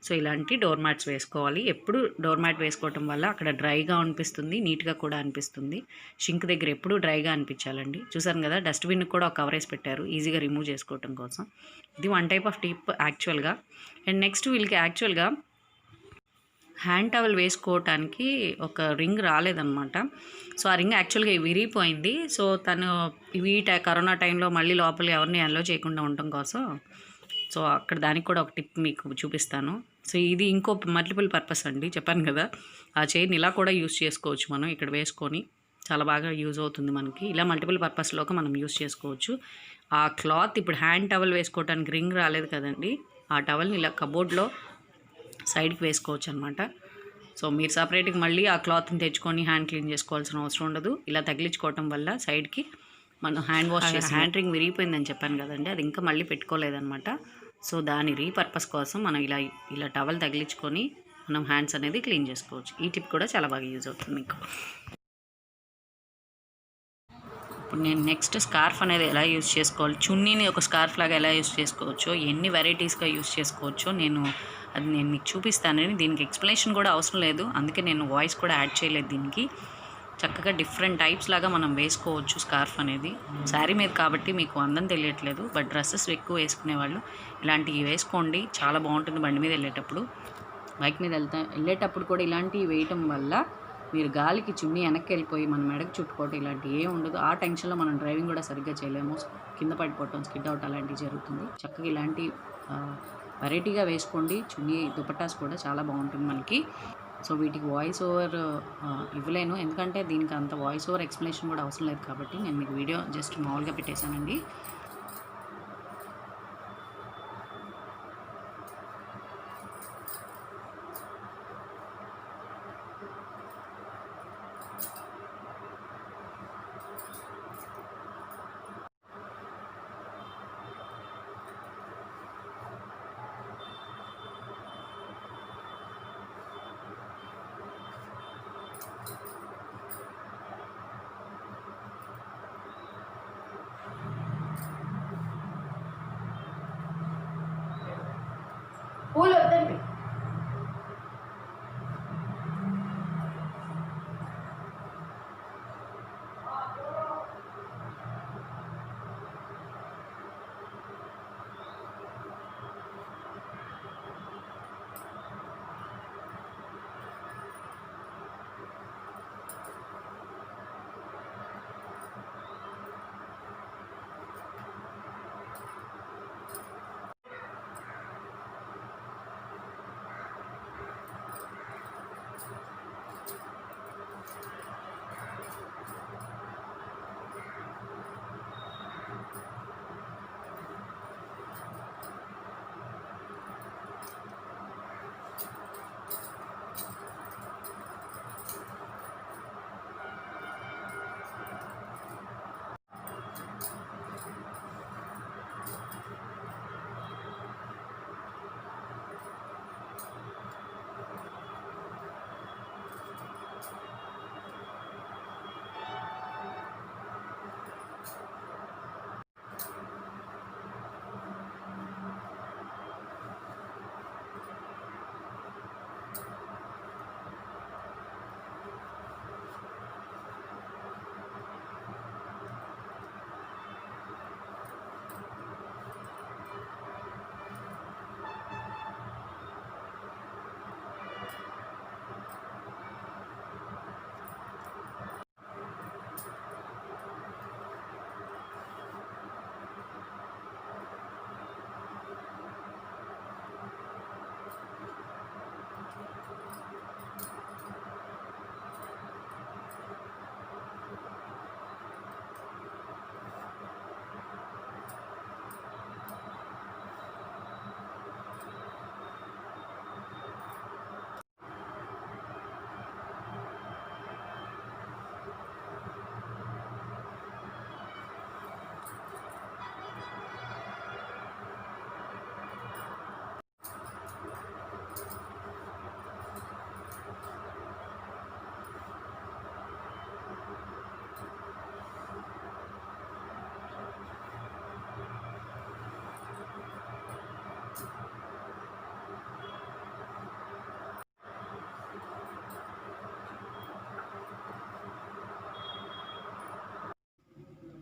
సో ఇలాంటి డోర్ మ్యాట్స్ వేసుకోవాలి. ఎప్పుడు డోర్ మ్యాట్ వేసుకోవటం వల్ల అక్కడ డ్రైగా అనిపిస్తుంది, నీట్గా కూడా అనిపిస్తుంది. షింక్ దగ్గర ఎప్పుడు డ్రైగా అనిపించాలండి. చూసాను కదా, డస్ట్బిన్ కూడా ఒక కవర్ వేసి పెట్టారు ఈజీగా రిమూవ్ చేసుకోవటం కోసం. ఇది వన్ టైప్ ఆఫ్ టిప్ యాక్చువల్గా. అండ్ నెక్స్ట్ వీళ్ళకి యాక్చువల్గా హ్యాండ్ టవల్ వేసుకోవటానికి ఒక రింగ్ రాలేదన్నమాట. సో ఆ రింగ్ యాక్చువల్గా విరిగిపోయింది. సో తను కరోనా టైంలో మళ్ళీ లోపల ఎవరిని అలో చేయకుండా ఉండటం కోసం సో అక్కడ దానికి కూడా ఒక టిప్ మీకు చూపిస్తాను. సో ఇది ఇంకో మల్టిపుల్ పర్పస్ అండి, చెప్పాను కదా. ఆ చైన్ ఇలా కూడా యూస్ చేసుకోవచ్చు మనం, ఇక్కడ వేసుకొని చాలా బాగా యూజ్ అవుతుంది మనకి. ఇలా మల్టిపుల్ పర్పస్లోకి మనం యూస్ చేసుకోవచ్చు. ఆ క్లాత్ ఇప్పుడు హ్యాండ్ టవల్ వేసుకోవడానికి రింగ్ రాలేదు కదండి, ఆ టవల్ని ఇలా కబోర్డ్లో సైడ్కి వేసుకోవచ్చు అనమాట. సో మీరు సపరేట్గా మళ్ళీ ఆ క్లాత్ని తెచ్చుకొని హ్యాండ్ క్లీన్ చేసుకోవాల్సిన అవసరం ఉండదు. ఇలా తగిలించుకోవటం వల్ల సైడ్కి మనం హ్యాండ్ వాష్ చేసి, హ్యాండ్ రింగ్ విరిగిపోయిందని చెప్పాను కదండి, అది ఇంకా మళ్ళీ పెట్టుకోలేదన్నమాట. సో దాని రీపర్పస్ కోసం మనం ఇలా టవల్ తగిలించుకొని మనం హ్యాండ్స్ అనేది క్లీన్ చేసుకోవచ్చు. ఈ టిప్ కూడా చాలా బాగా యూజ్ అవుతుంది మీకు. ఇప్పుడు నేను నెక్స్ట్ స్కార్ఫ్ అనేది ఎలా యూజ్ చేసుకోవాలి, చున్నీని ఒక స్కార్ఫ్ లాగా ఎలా యూజ్ చేసుకోవచ్చో, ఎన్ని వెరైటీస్గా యూజ్ చేసుకోవచ్చో నేను మీకు చూపిస్తానని. దీనికి ఎక్స్ప్లెనేషన్ కూడా అవసరం లేదు, అందుకే నేను వాయిస్ కూడా యాడ్ చేయలేదు దీనికి. చక్కగా డిఫరెంట్ టైప్స్ లాగా మనం వేసుకోవచ్చు స్కార్ఫ్ అనేది. శారీ మీద కాబట్టి మీకు అందం తెలియట్లేదు, బట్ డ్రెస్సెస్ ఎక్కువ వేసుకునే వాళ్ళు ఇలాంటివి వేసుకోండి, చాలా బాగుంటుంది. బండి మీద వెళ్ళేటప్పుడు, బైక్ మీద వెళ్ళేటప్పుడు కూడా ఇలాంటివి వేయటం వల్ల మీరు గాలికి చున్నీ వెనక్కి వెళ్ళిపోయి మన మెడకు చుట్టుకోవటం ఇలాంటివి ఏం ఉండదు. ఆ టెన్షన్లో మనం డ్రైవింగ్ కూడా సరిగ్గా చేయలేము, కింద పడిపోవటం, స్కిడ్ అవుట్ అలాంటివి జరుగుతుంది. చక్కగా ఇలాంటి వెరైటీగా వేసుకోండి. చున్నీ దుపట్టాస్ కూడా చాలా బాగుంటుంది మనకి. సో వీటికి వాయిస్ ఓవర్ ఇవ్వలేను, ఎందుకంటే దీనికి అంత వాయిస్ ఓవర్ ఎక్స్ప్లెనేషన్ కూడా అవసరం లేదు కాబట్టి నేను మీకు వీడియో జస్ట్ మామూలుగా పెట్టేశానండి. పూలు వద్దండి.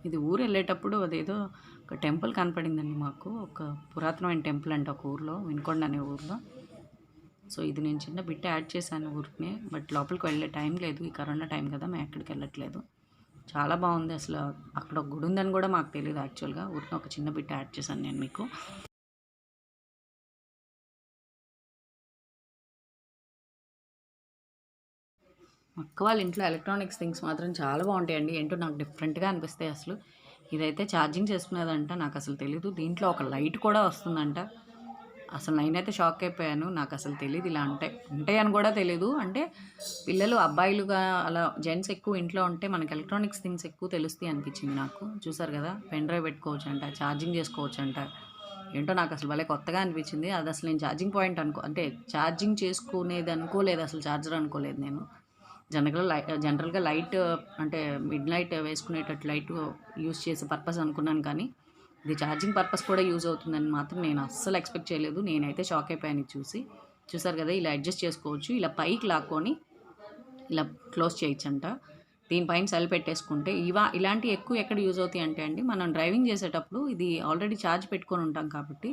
ఇది ఊరు వెళ్ళేటప్పుడు అదేదో ఒక టెంపుల్ కనపడిందండి మాకు, ఒక పురాతనమైన టెంపుల్ అంటే ఒక ఊర్లో, వినుకొండ అనే ఊర్లో. సో ఇది నేను చిన్న బిట్ యాడ్ చేశాను ఊరికే, బట్ లోపలికి వెళ్ళే టైం లేదు, ఈ కరోనా టైం కదా, మేము ఎక్కడికి వెళ్ళట్లేదు. చాలా బాగుంది అసలు. అక్కడ ఒక గుడి ఉందని కూడా మాకు తెలియదు యాక్చువల్గా, ఊరికే ఒక చిన్న బిట్ యాడ్ చేశాను నేను మీకు. అక్క వాళ్ళ ఇంట్లో ఎలక్ట్రానిక్స్ థింగ్స్ మాత్రం చాలా బాగుంటాయండి, ఏంటో నాకు డిఫరెంట్గా అనిపిస్తాయి అసలు. ఇదైతే ఛార్జింగ్ చేసుకునేదంట, నాకు అసలు తెలీదు. దీంట్లో ఒక లైట్ కూడా వస్తుందంట. అసలు నేనైతే షాక్ అయిపోయాను, నాకు అసలు తెలియదు ఇలా ఉంటాయని కూడా తెలీదు. అంటే పిల్లలు అబ్బాయిలుగా అలా జెంట్స్ ఎక్కువ ఇంట్లో ఉంటే మనకి ఎలక్ట్రానిక్స్ థింగ్స్ ఎక్కువ తెలుస్తాయి అనిపించింది నాకు. చూసారు కదా, పెన్ డ్రైవ్ పెట్టుకోవచ్చు అంట, ఛార్జింగ్ చేసుకోవచ్చు అంట, ఏంటో నాకు అసలు భలే కొత్తగా అనిపించింది. అది అసలు నేను ఛార్జింగ్ పాయింట్ అంటే ఛార్జింగ్ చేసుకునేది అనుకోలేదు, అసలు చార్జర్ అనుకోలేదు నేను. జనరల్గా లైట్ అంటే మిడ్ నైట్ వేసుకునేటట్టు లైట్ యూస్ చేసే పర్పస్ అనుకున్నాను, కానీ ఇది ఛార్జింగ్ పర్పస్ కూడా యూజ్ అవుతుందని మాత్రం నేను అస్సలు ఎక్స్పెక్ట్ చేయలేదు. నేనైతే షాక్ అయిపోయాను ఇది చూసి. చూసారు కదా, ఇలా అడ్జస్ట్ చేసుకోవచ్చు, ఇలా పైకి లాక్కొని ఇలా క్లోజ్ చేయొచ్చంట. దీనిపైన సెల్ పెట్టేసుకుంటే ఇలాంటివి ఎక్కువ ఎక్కడ యూజ్ అవుతాయి అంటే అండి, మనం డ్రైవింగ్ చేసేటప్పుడు ఇది ఆల్రెడీ ఛార్జ్ పెట్టుకొని ఉంటాం కాబట్టి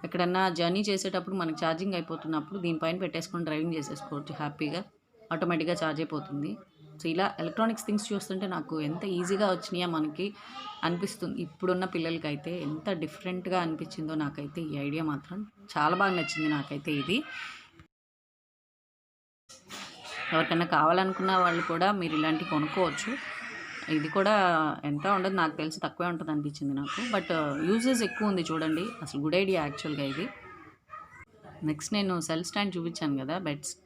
ఎక్కడన్నా జర్నీ చేసేటప్పుడు మనకి ఛార్జింగ్ అయిపోతున్నప్పుడు దీనిపైన పెట్టేసుకొని డ్రైవింగ్ చేసేసుకోవచ్చు హ్యాపీగా, ఆటోమేటిక్గా ఛార్జ్ అయిపోతుంది. సో ఇలా ఎలక్ట్రానిక్స్ థింగ్స్ చూస్తుంటే నాకు ఎంత ఈజీగా వచ్చినాయో మనకి అనిపిస్తుంది. ఇప్పుడున్న పిల్లలకైతే ఎంత డిఫరెంట్గా అనిపించిందో నాకైతే ఈ ఐడియా మాత్రం చాలా బాగా నచ్చింది నాకైతే ఇది. ఎవరికైనా కావాలనుకున్న వాళ్ళు కూడా మీరు ఇలాంటివి కొనుక్కోవచ్చు. ఇది కూడా ఎంత ఉండదు నాకు తెలిసి, తక్కువే ఉంటుంది అనిపించింది నాకు. బట్ యూజెస్ ఎక్కువ ఉంది చూడండి, అసలు గుడ్ ఐడియా యాక్చువల్గా ఇది. నెక్స్ట్ నేను సెల్ స్టాండ్ చూపించాను కదా,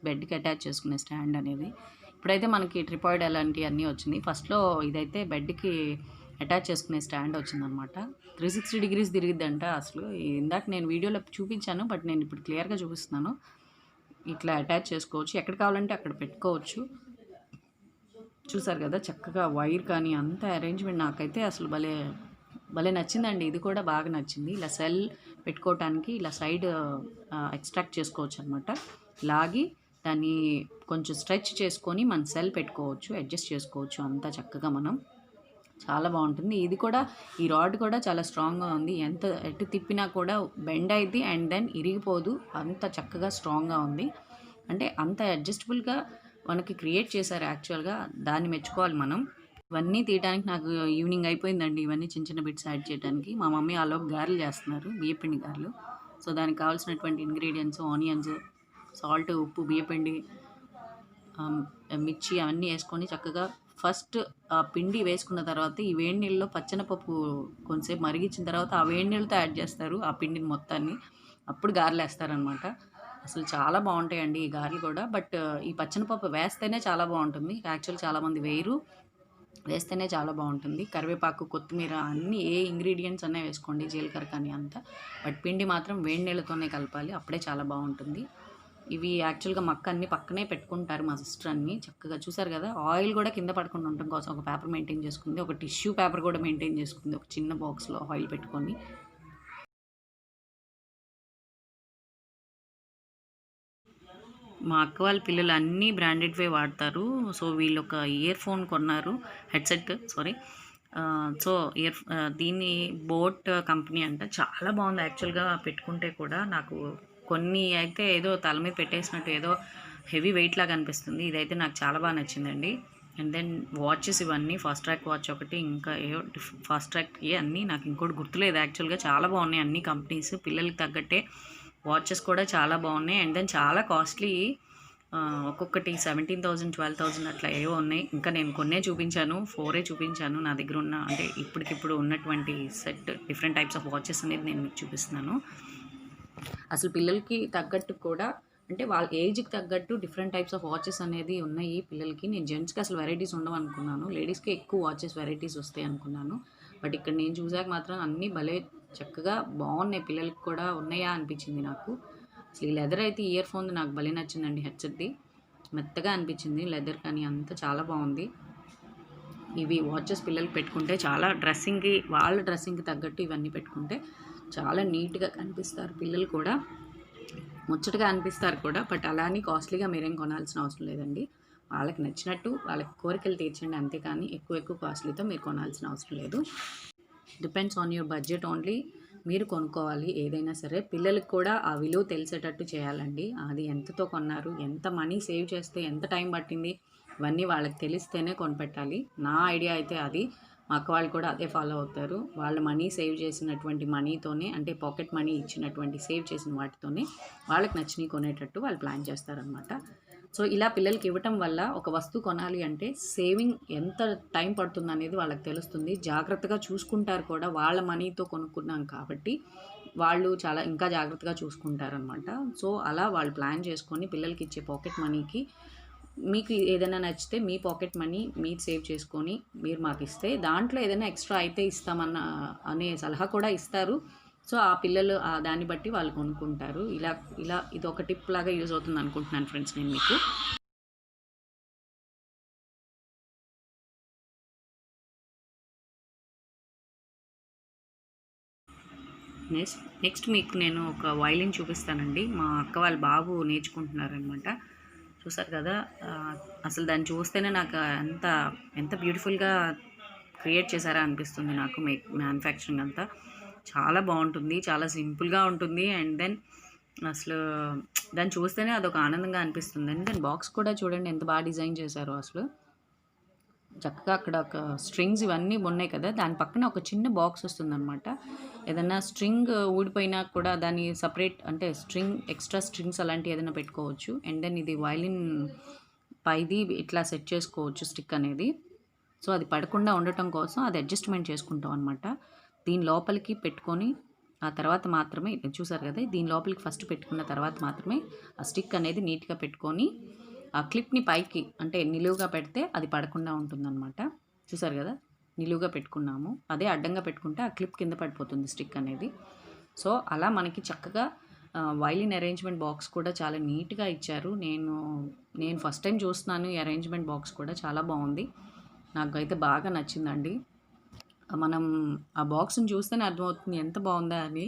బెడ్కి అటాచ్ చేసుకునే స్టాండ్ అనేది. ఇప్పుడైతే మనకి ట్రిపాయిడ్ అలాంటివి అన్నీ వచ్చింది. ఫస్ట్లో ఇదైతే బెడ్కి అటాచ్ చేసుకునే స్టాండ్ వచ్చిందనమాట. 360 degrees తిరిగిద్దంట. అసలు ఇందాక నేను వీడియోలో చూపించాను, బట్ నేను ఇప్పుడు క్లియర్గా చూపిస్తున్నాను. ఇట్లా అటాచ్ చేసుకోవచ్చు, ఎక్కడ కావాలంటే అక్కడ పెట్టుకోవచ్చు. చూసారు కదా, చక్కగా వైర్ కానీ అంత అరేంజ్మెంట్ నాకైతే అసలు భలే నచ్చిందండి. ఇది కూడా బాగా నచ్చింది. ఇలా సెల్ పెట్టుకోవటానికి ఇలా సైడ్ ఎక్స్ట్రాక్ట్ చేసుకోవచ్చు అనమాట. లాగి దాన్ని కొంచెం స్ట్రెచ్ చేసుకొని మన సెల్ పెట్టుకోవచ్చు, అడ్జస్ట్ చేసుకోవచ్చు అంతా చక్కగా మనం. చాలా బాగుంటుంది. ఇది కూడా, ఈ రాడ్ కూడా చాలా స్ట్రాంగ్గా ఉంది. ఎటు తిప్పినా కూడా బెండ్ అయింది అండ్ దెన్ ఇరిగిపోదు, అంత చక్కగా స్ట్రాంగ్గా ఉంది. అంటే అంత అడ్జస్టబుల్గా మనకి క్రియేట్ చేశారు యాక్చువల్గా, దాన్ని మెచ్చుకోవాలి మనం. ఇవన్నీ తీయడానికి నాకు ఈవినింగ్ అయిపోయిందండి, ఇవన్నీ చిన్న చిన్న బిట్స్ యాడ్ చేయడానికి. మా మమ్మీ ఆలోపు గారెలు చేస్తున్నారు, బియ్యపిండి గారెలు. సో దానికి కావాల్సినటువంటి ఇంగ్రీడియంట్స్ ఆనియన్స్, సాల్ట్, ఉప్పు, బియ్యపిండి, మిర్చి అవన్నీ వేసుకొని చక్కగా ఫస్ట్ ఆ పిండి వేసుకున్న తర్వాత ఈ వేడి నీళ్ళలో పచ్చెనపప్పు కొంచెంసేపు మరిగించిన తర్వాత ఆ వేడి నీళ్ళతో యాడ్ చేస్తారు ఆ పిండిని మొత్తాన్ని, అప్పుడు గారెలు వేస్తారనమాట. అసలు చాలా బాగుంటాయండి ఈ గారెలు కూడా. బట్ ఈ పచ్చెనపప్పు వేస్తేనే చాలా బాగుంటుంది, యాక్చువల్ చాలామంది వేయరు, వేస్తేనే చాలా బాగుంటుంది. కరివేపాకు, కొత్తిమీర అన్నీ ఏ ఇంగ్రీడియంట్స్ అన్నీ వేసుకోండి, జీలకర్ర కానీ అంతా. బట్ పిండి మాత్రం వేడి నీళ్ళతోనే కలపాలి, అప్పుడే చాలా బాగుంటుంది. ఇవి యాక్చువల్గా మక్క అన్ని పక్కనే పెట్టుకుంటారు మా సిస్టర్ అన్ని చక్కగా. చూసారు కదా, ఆయిల్ కూడా కింద పడకుండా ఉండటం కోసం ఒక పేపర్ మెయింటైన్ చేసుకుంది, ఒక టిష్యూ పేపర్ కూడా మెయింటైన్ చేసుకుంది, ఒక చిన్న బాక్స్లో ఆయిల్ పెట్టుకొని. మా అక్క వాళ్ళ పిల్లలు అన్నీ బ్రాండెడ్వే వాడతారు. సో వీళ్ళు ఒక ఇయర్ ఫోన్ కొన్నారు, హెడ్సెట్ సారీ. సో దీన్ని బోట్ కంపెనీ అంట, చాలా బాగుంది యాక్చువల్గా. పెట్టుకుంటే కూడా నాకు కొన్ని అయితే ఏదో తల మీద పెట్టేసినట్టు ఏదో హెవీ వెయిట్ లాగా అనిపిస్తుంది, ఇదైతే నాకు చాలా బాగా నచ్చిందండి. అండ్ దెన్ వాచెస్ ఇవన్నీ ఫాస్ట్ ట్రాక్ వాచ్ ఒకటి, ఇంకా ఏవో ఫాస్ట్ ట్రాక్ అన్నీ నాకు ఇంకోటి గుర్తులేదు యాక్చువల్గా. చాలా బాగున్నాయి అన్ని కంపెనీస్, పిల్లలకి తగ్గట్టే వాచెస్ కూడా చాలా బాగున్నాయి. అండ్ దెన్ చాలా కాస్ట్లీ, ఒక్కొక్కటి 17,000 12,000 అట్లా ఏవో ఉన్నాయి. ఇంకా నేను కొన్నే చూపించాను, 4 చూపించాను నా దగ్గర ఉన్న, అంటే ఇప్పటికిప్పుడు ఉన్నటువంటి set different types of watches అనేది నేను మీకు చూపిస్తున్నాను. అసలు పిల్లలకి తగ్గట్టు కూడా, అంటే వాళ్ళ ఏజ్కి తగ్గట్టు డిఫరెంట్ టైప్స్ ఆఫ్ వాచెస్ అనేది ఉన్నాయి పిల్లలకి. నేను జెంట్స్కి అసలు వెరైటీస్ ఉండవు అనుకున్నాను, లేడీస్కి ఎక్కువ వాచెస్ వెరైటీస్ వస్తాయి అనుకున్నాను. బట్ ఇక్కడ నేను చూసాక మాత్రం అన్నీ భలే చక్కగా బాగున్నాయి, పిల్లలకి కూడా ఉన్నాయా అనిపించింది నాకు. అసలు ఈ లెదర్ అయితే ఇయర్ ఫోన్ నాకు భలే నచ్చిందండి, హెడ్సెట్ది మెత్తగా అనిపించింది లెదర్, కానీ అంతా చాలా బాగుంది. ఇవి వాచెస్ పిల్లలకి పెట్టుకుంటే చాలా డ్రెస్సింగ్కి, వాళ్ళ డ్రెస్సింగ్కి తగ్గట్టు ఇవన్నీ పెట్టుకుంటే చాలా నీట్గా కనిపిస్తారు పిల్లలు కూడా, ముచ్చటగా అనిపిస్తారు కూడా. బట్ అలా అని కాస్ట్లీగా మీరేం కొనాల్సిన అవసరం లేదండి, వాళ్ళకి నచ్చినట్టు వాళ్ళకి కోరికలు తీర్చండి అంతేకాని ఎక్కువ కాస్ట్లీతో మీరు కొనాల్సిన అవసరం లేదు. Depends on your budget only మీరు కొనుక్కోవాలి ఏదైనా సరే. పిల్లలకి కూడా ఆ విలువ తెలిసేటట్టు చేయాలండి, అది ఎంతతో కొన్నారు, ఎంత మనీ సేవ్ చేస్తే ఎంత టైం పట్టింది, ఇవన్నీ వాళ్ళకి తెలిస్తేనే కొనిపెట్టాలి. నా ఐడియా అయితే అది. మా అక్క వాళ్ళు కూడా అదే ఫాలో అవుతారు. వాళ్ళ మనీ సేవ్ చేసినటువంటి మనీతోనే, అంటే పాకెట్ మనీ ఇచ్చినటువంటి సేవ్ చేసిన వాటితోనే వాళ్ళకి నచ్చినవి కొనేటట్టు వాళ్ళు ప్లాన్ చేస్తారనమాట. సో ఇలా పిల్లలకి ఇవ్వటం వల్ల ఒక వస్తువు కొనాలి అంటే సేవింగ్ ఎంత టైం పడుతుంది అనేది వాళ్ళకి తెలుస్తుంది, జాగ్రత్తగా చూసుకుంటారు కూడా. వాళ్ళ మనీతో కొనుక్కున్నాం కాబట్టి వాళ్ళు చాలా ఇంకా జాగ్రత్తగా చూసుకుంటారనమాట. సో అలా వాళ్ళు ప్లాన్ చేసుకొని పిల్లలకి ఇచ్చే పాకెట్ మనీకి మీకు ఏదైనా నచ్చితే మీ పాకెట్ మనీ మీరు సేవ్ చేసుకొని మీరు మాకు ఇస్తే దాంట్లో ఏదైనా ఎక్స్ట్రా అయితే ఇస్తామన్న అనే సలహా కూడా ఇస్తారు. సో ఆ పిల్లలు దాన్ని బట్టి వాళ్ళు కొనుక్కుంటారు. ఇలా ఇలా ఇది ఒక టిప్ లాగా యూజ్ అవుతుంది అనుకుంటున్నాను ఫ్రెండ్స్ నేను మీకు. నెక్స్ట్ మీకు నేను ఒక వయలిన్ చూపిస్తానండి. మా అక్క వాళ్ళ బాబు నేర్చుకుంటున్నారనమాట. చూసారు కదా, అసలు దాన్ని చూస్తేనే నాకు ఎంత ఎంత బ్యూటిఫుల్గా క్రియేట్ చేశారా అనిపిస్తుంది నాకు. మ్యానుఫ్యాక్చరింగ్ అంతా చాలా బాగుంటుంది, చాలా సింపుల్గా ఉంటుంది. అండ్ దెన్ అసలు దాన్ని చూస్తేనే అదొక ఆనందంగా అనిపిస్తుంది. అండ్ దెన్ బాక్స్ కూడా చూడండి ఎంత బాగా డిజైన్ చేశారో అసలు. చక్కగా అక్కడ ఒక స్ట్రింగ్స్ ఇవన్నీ ఉన్నాయి కదా, దాని పక్కన ఒక చిన్న బాక్స్ వస్తుందన్నమాట. ఏదన్నా స్ట్రింగ్ ఊడిపోయినా కూడా దాన్ని సపరేట్ అంటే ఎక్స్ట్రా స్ట్రింగ్స్ అలాంటివి ఏదైనా పెట్టుకోవచ్చు. అండ్ దెన్ ఇది వయలిన్ పైది ఇట్లా సెట్ చేసుకోవచ్చు స్టిక్ అనేది. సో అది పడకుండా ఉండటం కోసం అది అడ్జస్ట్మెంట్ చేసుకుంటాం అనమాట. దీని లోపలికి పెట్టుకొని ఆ తర్వాత మాత్రమే చూసారు కదా, దీని లోపలికి ఫస్ట్ పెట్టుకున్న తర్వాత మాత్రమే ఆ స్టిక్ అనేది నీట్గా పెట్టుకొని ఆ క్లిప్ని పైకి అంటే నిలువుగా పెడితే అది పడకుండా ఉంటుందన్నమాట. చూసారు కదా, నిలువుగా పెట్టుకున్నాము. అదే అడ్డంగా పెట్టుకుంటే ఆ క్లిప్ కింద పడిపోతుంది స్టిక్ అనేది. సో అలా మనకి చక్కగా వైలిన్ అరేంజ్మెంట్ బాక్స్ కూడా చాలా నీట్గా ఇచ్చారు. నేను ఫస్ట్ టైం చూస్తున్నాను ఈ అరేంజ్మెంట్ బాక్స్ కూడా చాలా బాగుంది. నాకైతే బాగా నచ్చిందండి. మనం ఆ బాక్స్ని చూస్తేనే అర్థమవుతుంది ఎంత బాగుందా అని.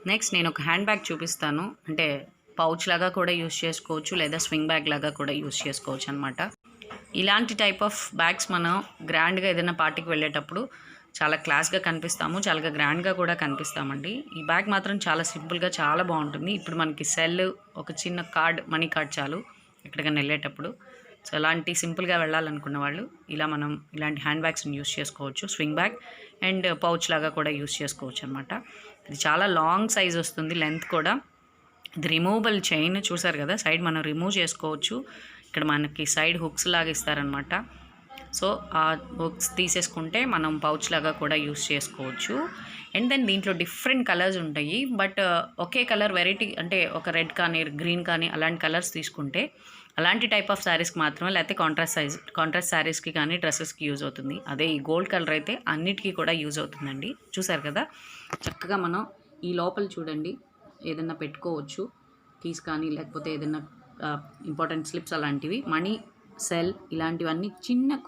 నెక్స్ట్ నేను ఒక హ్యాండ్ బ్యాగ్ చూపిస్తాను. అంటే పౌచ్ లాగా కూడా యూస్ చేసుకోవచ్చు, లేదా స్వింగ్ బ్యాగ్ లాగా కూడా యూస్ చేసుకోవచ్చు అనమాట. ఇలాంటి టైప్ ఆఫ్ బ్యాగ్స్ మనం గ్రాండ్గా ఏదైనా పార్టీకి వెళ్ళేటప్పుడు చాలా క్లాస్గా కనిపిస్తాము, చాలా గ్రాండ్గా కూడా కనిపిస్తామండి. ఈ బ్యాగ్ మాత్రం చాలా సింపుల్గా చాలా బాగుంటుంది. ఇప్పుడు మనకి సెల్, ఒక చిన్న మనీ కార్డ్ చాలు ఎక్కడికైనా వెళ్ళేటప్పుడు. సో అలాంటి సింపుల్గా వెళ్ళాలనుకున్న వాళ్ళు మనం ఇలాంటి హ్యాండ్ బ్యాగ్స్ని యూస్ చేసుకోవచ్చు. స్వింగ్ బ్యాగ్ అండ్ పౌచ్ లాగా కూడా యూస్ చేసుకోవచ్చు అనమాట. ఇది చాలా లాంగ్ సైజ్ వస్తుంది, లెంత్ కూడా. ఇది రిమూవబుల్ చైన్ చూసారు కదా, సైడ్ మనం రిమూవ్ చేసుకోవచ్చు. ఇక్కడ మనకి సైడ్ హుక్స్ లాగా ఇస్తారనమాట. సో ఆ హుక్స్ తీసేసుకుంటే మనం పౌచ్ లాగా కూడా యూస్ చేసుకోవచ్చు. అండ్ దెన్ దీంట్లో డిఫరెంట్ కలర్స్ ఉంటాయి. బట్ ఒకే కలర్ వెరైటీ అంటే ఒక రెడ్ కానీ గ్రీన్ కానీ అలాంటి కలర్స్ తీసుకుంటే అలాంటి టైప్ ఆఫ్ శారీస్కి మాత్రమే, లేకపోతే కాంట్రాస్ట్ శారీస్కి కానీ డ్రెస్సెస్కి యూజ్ అవుతుంది. అదే ఈ గోల్డ్ కలర్ అయితే అన్నిటికీ కూడా యూజ్ అవుతుందండి. చూసారు కదా, చక్కగా మనం ఈ లోపల చూడండి ఏదైనా పెట్టుకోవచ్చు, కీస్ కానీ లేకపోతే ఏదైనా ఇంపార్టెంట్ స్లిప్స్ అలాంటివి, మనీ, సెల్ ఇలాంటివన్నీ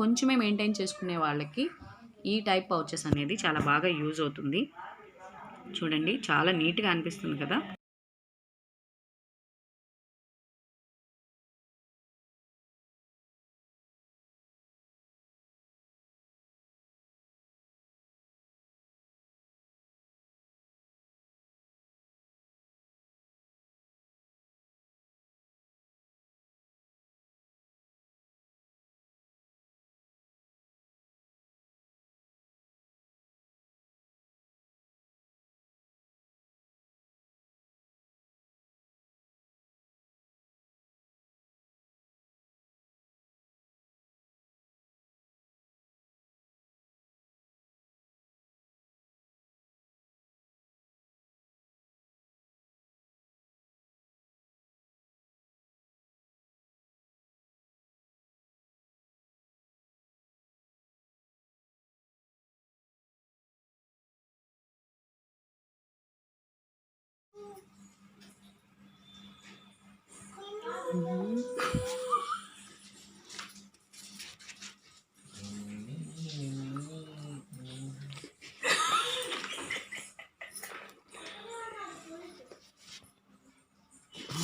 కొంచెమే మెయింటైన్ చేసుకునే వాళ్ళకి ఈ టైప్ పౌచెస్ అనేది చాలా బాగా యూజ్ అవుతుంది. చూడండి చాలా నీట్గా అనిపిస్తుంది కదా.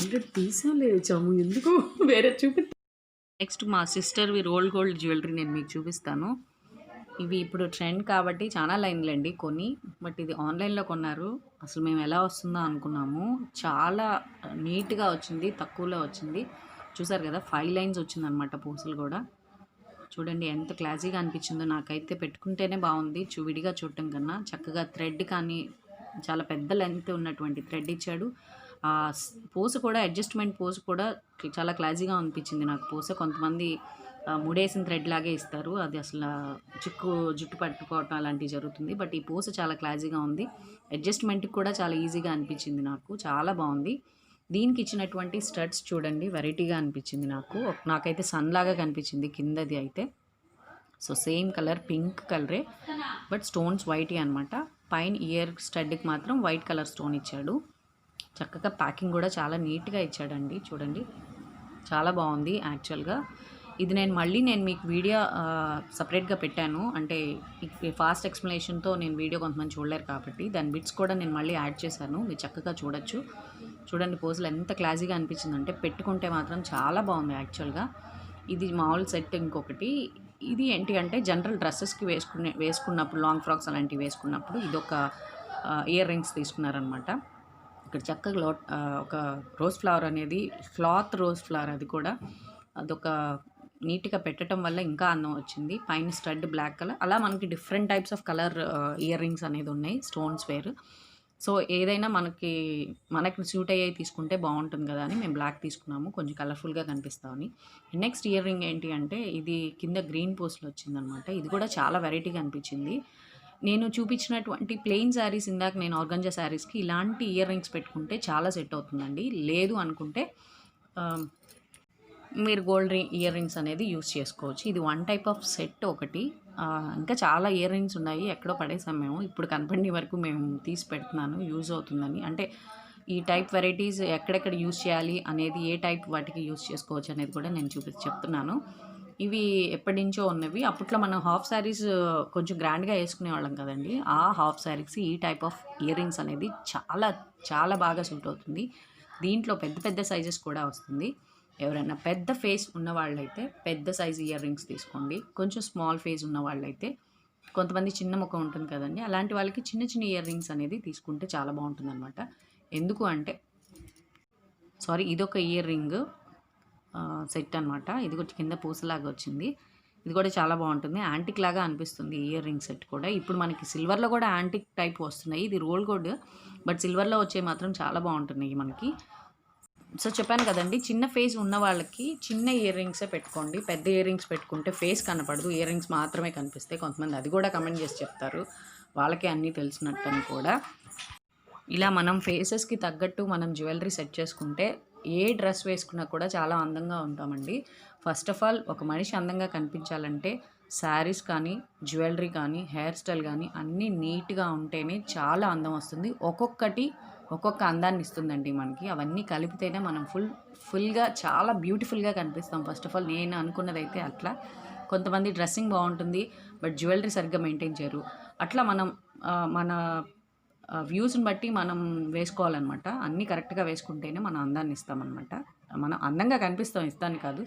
ఆల్రెడీ తీసాలే చము, ఎందుకు వేరే చూపి. నెక్స్ట్ మా సిస్టర్వి రోల్ గోల్డ్ జ్యువెలరీ నేను మీకు చూపిస్తాను. ఇవి ఇప్పుడు ట్రెండ్ కాబట్టి చాలా లైన్లండి కొని, బట్ ఇది ఆన్లైన్లో కొన్నారు. అసలు మేము ఎలా వస్తుందో అనుకున్నాము, చాలా నీట్గా వచ్చింది, తక్కువలో వచ్చింది. చూసారు కదా 5 లైన్స్ వచ్చిందనమాట పూసలు కూడా. చూడండి ఎంత క్లాసీగా అనిపించిందో, నాకైతే పెట్టుకుంటేనే బాగుంది విడిగా చూడటం కన్నా. చక్కగా థ్రెడ్ కానీ చాలా పెద్ద లెంత్ ఉన్నటువంటి థ్రెడ్ ఇచ్చాడు. ఆ పూస కూడా అడ్జస్ట్మెంట్ పూస కూడా చాలా క్లాసీగా అనిపించింది నాకు. పూస కొంతమంది ముడేసిన థ్రెడ్ లాగే ఇస్తారు, అది అసలు జుట్టు పట్టుకోవటం అలాంటివి జరుగుతుంది. బట్ ఈ పూస చాలా క్లాసీగా ఉంది, అడ్జస్ట్మెంట్కి కూడా చాలా ఈజీగా అనిపించింది నాకు, చాలా బాగుంది. దీనికి ఇచ్చినటువంటి స్టడ్స్ చూడండి వెరైటీగా అనిపించింది నాకు. నాకైతే సన్ లాగా కనిపించింది కిందది అయితే. సో సేమ్ కలర్, పింక్ కలరే, బట్ స్టోన్స్ వైట్ అనమాట. పైన ఇయర్ స్టడ్కి మాత్రం వైట్ కలర్ స్టోన్ ఇచ్చాడు. చక్కగా ప్యాకింగ్ కూడా చాలా నీట్గా ఇచ్చాడండి. చూడండి చాలా బాగుంది యాక్చువల్గా. ఇది నేను మీకు వీడియో సపరేట్గా పెట్టాను, అంటే ఫాస్ట్ ఎక్స్ప్లెనేషన్తో నేను వీడియో కొంతమంది చూడలేరు కాబట్టి దాని బిట్స్ కూడా నేను మళ్ళీ యాడ్ చేశాను, మీరు చక్కగా చూడొచ్చు. చూడండి పూసలు ఎంత క్లాసీగా అనిపించిందంటే, పెట్టుకుంటే మాత్రం చాలా బాగుంది యాక్చువల్గా. ఇది మామూలు సెట్. ఇంకొకటి ఇది ఏంటి అంటే జనరల్ డ్రెస్సెస్కి వేసుకున్నప్పుడు, లాంగ్ ఫ్రాక్స్ అలాంటివి వేసుకున్నప్పుడు ఇదొక ఇయర్ రింగ్స్ తీసుకున్నారనమాట. ఇక్కడ చక్కగా ఒక రోజ్ ఫ్లవర్ అనేది, క్లాత్ రోజ్ ఫ్లవర్, అది కూడా అదొక నీట్గా పెట్టడం వల్ల ఇంకా అందం వచ్చింది. పైన స్టడ్ బ్లాక్ కలర్, అలా మనకి different types of colour ear rings అనేది ఉన్నాయి, స్టోన్స్ వేరు. సో ఏదైనా మనకి సూట్ అయ్యేవి తీసుకుంటే బాగుంటుంది కదా అని మేము బ్లాక్ తీసుకున్నాము, కొంచెం కలర్ఫుల్గా కనిపిస్తామని. నెక్స్ట్ ఇయర్ రింగ్ ఏంటి అంటే, ఇది కింద గ్రీన్ పోస్ట్లో వచ్చిందనమాట. ఇది కూడా చాలా వెరైటీగా అనిపించింది. నేను చూపించినటువంటి ప్లెయిన్ శారీస్, ఇందాక నేను ఆర్గంజా శారీస్కి ఇలాంటి ఇయర్ రింగ్స్ పెట్టుకుంటే చాలా సెట్ అవుతుందండి. లేదు అనుకుంటే మీరు గోల్డ్ ఇయర్ రింగ్స్ అనేది యూస్ చేసుకోవచ్చు. ఇది 1 టైప్ ఆఫ్ సెట్ ఒకటి. ఇంకా చాలా ఇయర్ రింగ్స్ ఉన్నాయి, ఎక్కడో పడేసాం మేము. ఇప్పుడు కనపడిన వరకు మేము తీసి పెడుతున్నాను, యూజ్ అవుతుందని. అంటే ఈ టైప్ వెరైటీస్ ఎక్కడెక్కడ యూజ్ చేయాలి అనేది, ఏ టైప్ వాటికి యూజ్ చేసుకోవచ్చు అనేది కూడా నేను చెప్తున్నాను. ఇవి ఎప్పటి నుంచో ఉన్నవి. అప్పట్లో మనం హాఫ్ శారీస్ కొంచెం గ్రాండ్గా వేసుకునేవాళ్ళం కదండి. ఆ హాఫ్ శారీస్కి ఈ టైప్ ఆఫ్ ఇయర్ రింగ్స్ అనేది చాలా చాలా బాగా సూట్ అవుతుంది. దీంట్లో పెద్ద పెద్ద సైజెస్ కూడా వస్తుంది. ఎవరైనా పెద్ద ఫేస్ ఉన్న వాళ్ళైతే పెద్ద సైజ్ ఇయర్ రింగ్స్ తీసుకోండి. కొంచెం స్మాల్ ఫేస్ ఉన్న వాళ్ళైతే, కొంతమంది చిన్న ముఖం ఉంటుంది కదండి, అలాంటి వాళ్ళకి చిన్న చిన్న ఇయర్ రింగ్స్ అనేది తీసుకుంటే చాలా బాగుంటుంది అనమాట. ఎందుకు అంటే ఇదొక ఇయర్ రింగ్ సెట్ అనమాట. ఇది కూడా కింద పూసలాగా వచ్చింది. ఇది కూడా చాలా బాగుంటుంది, యాంటిక్ లాగా అనిపిస్తుంది ఇయర్ రింగ్ సెట్ కూడా. ఇప్పుడు మనకి సిల్వర్లో కూడా యాంటిక్ టైప్ వస్తున్నాయి. ఇది రోల్ గోల్డ్, బట్ సిల్వర్లో వచ్చే మాత్రం చాలా బాగుంటున్నాయి మనకి. సో చెప్పాను కదండి, చిన్న ఫేస్ ఉన్న వాళ్ళకి చిన్న ఇయర్ రింగ్సే పెట్టుకోండి. పెద్ద ఇయర్ రింగ్స్ పెట్టుకుంటే ఫేస్ కనపడదు, ఇయర్ రింగ్స్ మాత్రమే కనిపిస్తాయి. కొంతమంది అది కూడా కమెంట్ చేసి చెప్తారు, వాళ్ళకే అన్నీ తెలిసినట్టు అని కూడా. ఇలా మనం ఫేసెస్కి తగ్గట్టు మనం జ్యువెలరీ సెట్ చేసుకుంటే ఏ డ్రెస్ వేసుకున్నా కూడా చాలా అందంగా ఉంటామండి. ఫస్ట్ ఆఫ్ ఆల్ ఒక మనిషి అందంగా కనిపించాలంటే శారీస్ కానీ, జ్యువెలరీ కానీ, హెయిర్ స్టైల్ కానీ అన్నీ నీట్గా ఉంటేనే చాలా అందం వస్తుంది. ఒక్కొక్క అందాన్ని ఇస్తుందండి మనకి. అవన్నీ కలిపితేనే మనం ఫుల్గా చాలా బ్యూటిఫుల్గా కనిపిస్తాం. ఫస్ట్ ఆఫ్ ఆల్ నేను అనుకున్నదైతే అట్లా. కొంతమంది డ్రెస్సింగ్ బాగుంటుంది, బట్ జ్యువెలరీ సరిగ్గా మెయింటైన్ చేయరు. అట్లా మనం మన వ్యూస్ని బట్టి మనం వేసుకోవాలన్నమాట. అన్నీ కరెక్ట్గా వేసుకుంటేనే మనం అందాన్ని ఇస్తామన్నమాట. మనం అందంగా కనిపిస్తాం, ఇస్తాను కాదు,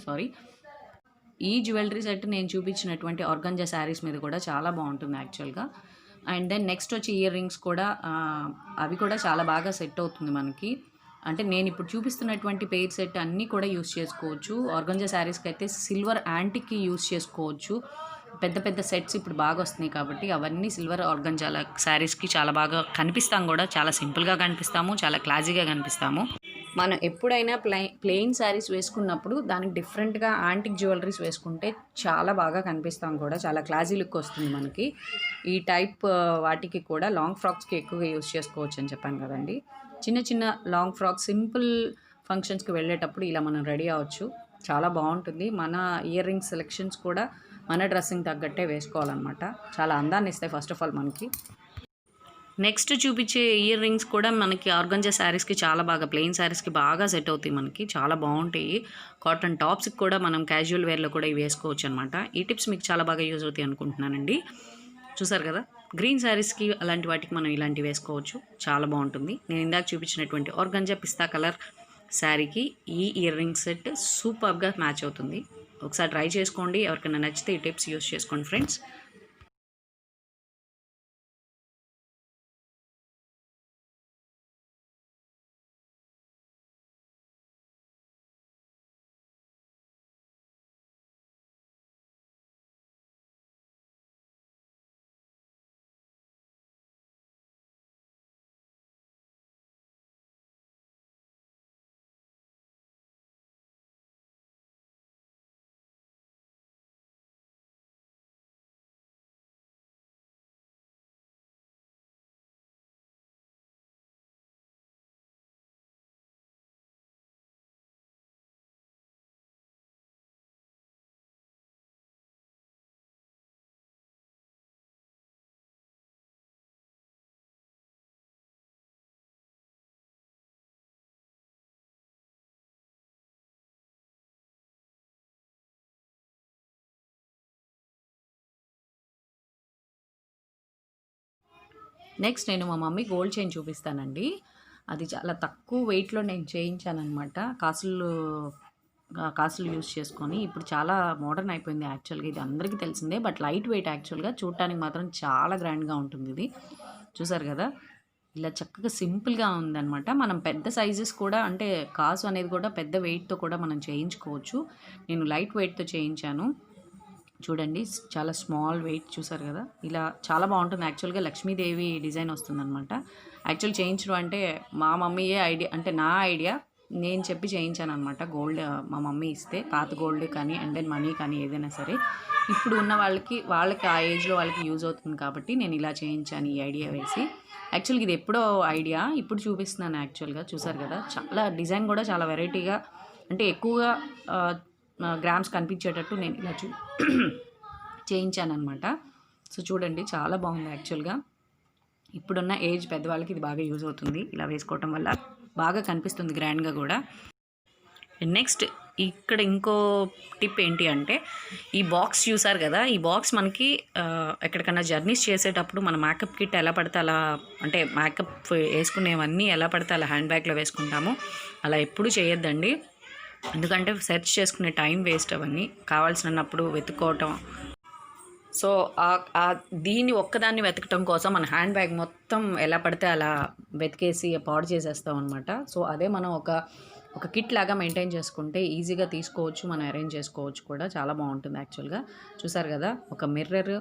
ఈ జ్యువెలరీ సెట్ నేను చూపించినటువంటి ఆర్గంజా శారీస్ మీద కూడా చాలా బాగుంటుంది యాక్చువల్గా. అండ్ దెన్ నెక్స్ట్ వచ్చి ఇయర్ రింగ్స్ కూడా, అవి కూడా చాలా బాగా సెట్ అవుతుంది మనకి. అంటే నేను ఇప్పుడు చూపిస్తున్నటువంటి పెయిర్ సెట్ అన్నీ కూడా యూస్ చేసుకోవచ్చు. ఆర్గంజా శారీస్కి అయితే సిల్వర్ యాంటిక్కి యూస్ చేసుకోవచ్చు. పెద్ద పెద్ద సెట్స్ ఇప్పుడు బాగా వస్తున్నాయి కాబట్టి అవన్నీ సిల్వర్ ఆర్గంజాల శారీస్కి చాలా బాగా కనిపిస్తాం కూడా. చాలా సింపుల్గా కనిపిస్తాము, చాలా క్లాసీగా కనిపిస్తాము. మనం ఎప్పుడైనా ప్లెయిన్ శారీస్ వేసుకున్నప్పుడు దానికి డిఫరెంట్గా యాంటిక్ జ్యువెలరీస్ వేసుకుంటే చాలా బాగా కనిపిస్తాం కూడా, చాలా క్లాసీ లుక్ వస్తుంది మనకి. ఈ టైప్ వాటికి కూడా లాంగ్ ఫ్రాక్స్కి ఎక్కువగా యూస్ చేసుకోవచ్చు అని చెప్పాను కదండి. చిన్న చిన్న లాంగ్ ఫ్రాక్స్ సింపుల్ ఫంక్షన్స్కి వెళ్ళేటప్పుడు ఇలా మనం రెడీ అవ్వచ్చు, చాలా బాగుంటుంది. మన ఇయర్ రింగ్స్ సెలెక్షన్స్ కూడా మన డ్రెస్సింగ్ తగ్గట్టే వేసుకోవాలన్నమాట. చాలా అందాన్ని ఇస్తాయి ఫస్ట్ ఆఫ్ ఆల్ మనకి. నెక్స్ట్ చూపించే ఇయర్ రింగ్స్ కూడా మనకి ఆర్గంజా శారీస్కి చాలా బాగా, ప్లెయిన్ శారీస్కి బాగా సెట్ అవుతాయి మనకి, చాలా బాగుంటాయి. కాటన్ టాప్స్కి కూడా మనం క్యాజువల్ వేర్లో కూడా ఇవి వేసుకోవచ్చు అనమాట. ఈ టిప్స్ మీకు చాలా బాగా యూజ్ అవుతాయి అనుకుంటున్నానండి. చూసారు కదా, గ్రీన్ శారీస్కి అలాంటి వాటికి మనం ఇలాంటివి వేసుకోవచ్చు, చాలా బాగుంటుంది. నేను ఇందాక చూపించినటువంటి ఆర్గంజా పిస్తా కలర్ శారీకి ఈ ఇయర్ రింగ్ సెట్ సూపర్గా మ్యాచ్ అవుతుంది. ఒకసారి ట్రై చేసుకోండి. ఎవరికైనా నచ్చితే ఈ టిప్స్ యూస్ చేసుకోండి ఫ్రెండ్స్. నెక్స్ట్ నేను మా మమ్మీ గోల్డ్ చైన్ చూపిస్తానండి. అది చాలా తక్కువ వెయిట్‌లో నేను చేయించాననమాట. కాసులు యూజ్ చేసుకొని. ఇప్పుడు చాలా మోడర్న్ అయిపోయింది యాక్చువల్‌గా. ఇది అందరికీ తెలిసిందే. బట్ లైట్ వెయిట్ యాక్చువల్‌గా. చూడటానికి మాత్రం చాలా గ్రాండ్‌గా ఉంటుంది ఇది. చూసారు కదా! ఇలా చక్కగా సింపుల్‌గా ఉందనమాట. మనం పెద్ద సైజెస్ కూడా అంటే కాసు అనేది కూడా పెద్ద వెయిట్‌తో కూడా మనం చేయించుకోవచ్చు. నేను లైట్ వెయిట్‌తో చేయించాను. చూడండి చాలా స్మాల్ వెయిట్ చూసారు కదా! ఇలా చాలా బాగుంటుంది యాక్చువల్‌గా. లక్ష్మీదేవి డిజైన్ వస్తుందనమాట. యాక్చువల్ చేయించడం అంటే మా మమ్మీయే ఐడియా, అంటే నా ఐడియా. నేను చెప్పి చేయించాననమాట. గోల్డ్ మా మమ్మీ ఇస్తే, పాత గోల్డ్ కానీ అండ్ దెన్ మనీ కానీ ఏదైనా సరే ఇప్పుడు ఉన్న వాళ్ళకి ఆ ఏజ్‌లో వాళ్ళకి యూజ్ అవుతుంది కాబట్టి నేను ఇలా చేయించాను ఈ ఐడియా వేసి. యాక్చువల్‌గా ఇది ఎప్పుడో ఐడియా. ఇప్పుడు చూపిస్తున్నాను యాక్చువల్‌గా. చూసారు కదా! చాలా డిజైన్ కూడా చాలా వెరైటీగా, అంటే ఎక్కువగా గ్రామ్స్ కనిపించేటట్టు నేను ఇలా చేయించాననమాట. సో చూడండి చాలా బాగుంది యాక్చువల్‌గా. ఇప్పుడున్న ఏజ్ పెద్దవాళ్ళకి ఇది బాగా యూజ్ అవుతుంది. ఇలా వేసుకోవటం వల్ల బాగా కనిపిస్తుంది గ్రాండ్‌గా కూడా. నెక్స్ట్ ఇక్కడ ఇంకో టిప్ ఏంటి అంటే, ఈ బాక్స్ చూసారు కదా! ఈ బాక్స్ మనకి ఎక్కడికన్నా జర్నీస్ చేసేటప్పుడు మన మేకప్ కిట్ ఎలా పడితే అలా, అంటే మేకప్ వేసుకునేవన్నీ ఎలా పడితే అలా హ్యాండ్ బ్యాగ్‌లో వేసుకుంటాము. అలా ఎప్పుడూ చేయొద్దండి. ఎందుకంటే సెర్చ్ చేసుకునే టైం వేస్ట్, అవన్నీ కావాల్సినప్పుడు వెతుక్కోవటం. సో దీన్ని ఒక్కదాన్ని వెతకటం కోసం మన హ్యాండ్ బ్యాగ్ మొత్తం ఎలా పడితే అలా వెతికేసి పాడు చేసేస్తాం అనమాట. సో అదే మనం ఒక కిట్ లాగా మెయింటైన్ చేసుకుంటే ఈజీగా తీసుకోవచ్చు, మనం అరేంజ్ చేసుకోవచ్చు కూడా. చాలా బాగుంటుంది యాక్చువల్‌గా. చూసారు కదా! ఒక మిర్రర్,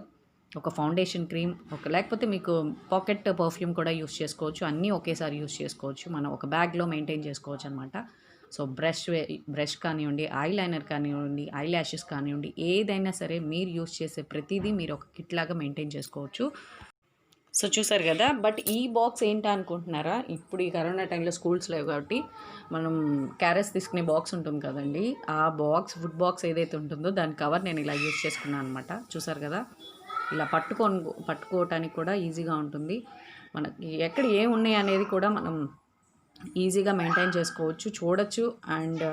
ఒక ఫౌండేషన్ క్రీమ్, లేకపోతే మీకు పాకెట్ పర్ఫ్యూమ్ కూడా యూస్ చేసుకోవచ్చు. అన్నీ ఒకేసారి యూస్ చేసుకోవచ్చు. మనం ఒక బ్యాగ్లో మెయింటైన్ చేసుకోవచ్చు అనమాట. సో బ్రష్ కానివ్వండి, ఐ లైనర్ కానివ్వండి, ఐ ల్యాషెస్ కానివ్వండి, ఏదైనా సరే మీరు యూస్ చేసే ప్రతిదీ మీరు ఒక కిట్ లాగా మెయింటైన్ చేసుకోవచ్చు. సో చూసారు కదా! బట్ ఈ బాక్స్ ఏంటా అనుకుంటున్నారా? ఇప్పుడు ఈ కరోనా టైంలో స్కూల్స్ లేవు కాబట్టి మనం క్యారెట్స్ తీసుకునే బాక్స్ ఉంటుంది కదండి, ఆ బాక్స్, ఫుడ్ బాక్స్ ఏదైతే ఉంటుందో దాని కవర్ నేను ఇలా యూజ్ చేసుకున్నాను అనమాట. చూసారు కదా! ఇలా పట్టుకోవటానికి కూడా ఈజీగా ఉంటుంది. మనకి ఎక్కడ ఏమున్నాయి అనేది కూడా మనం ఈజీగా మెయింటైన్ చేసుకోవచ్చు, చూడొచ్చు. అండ్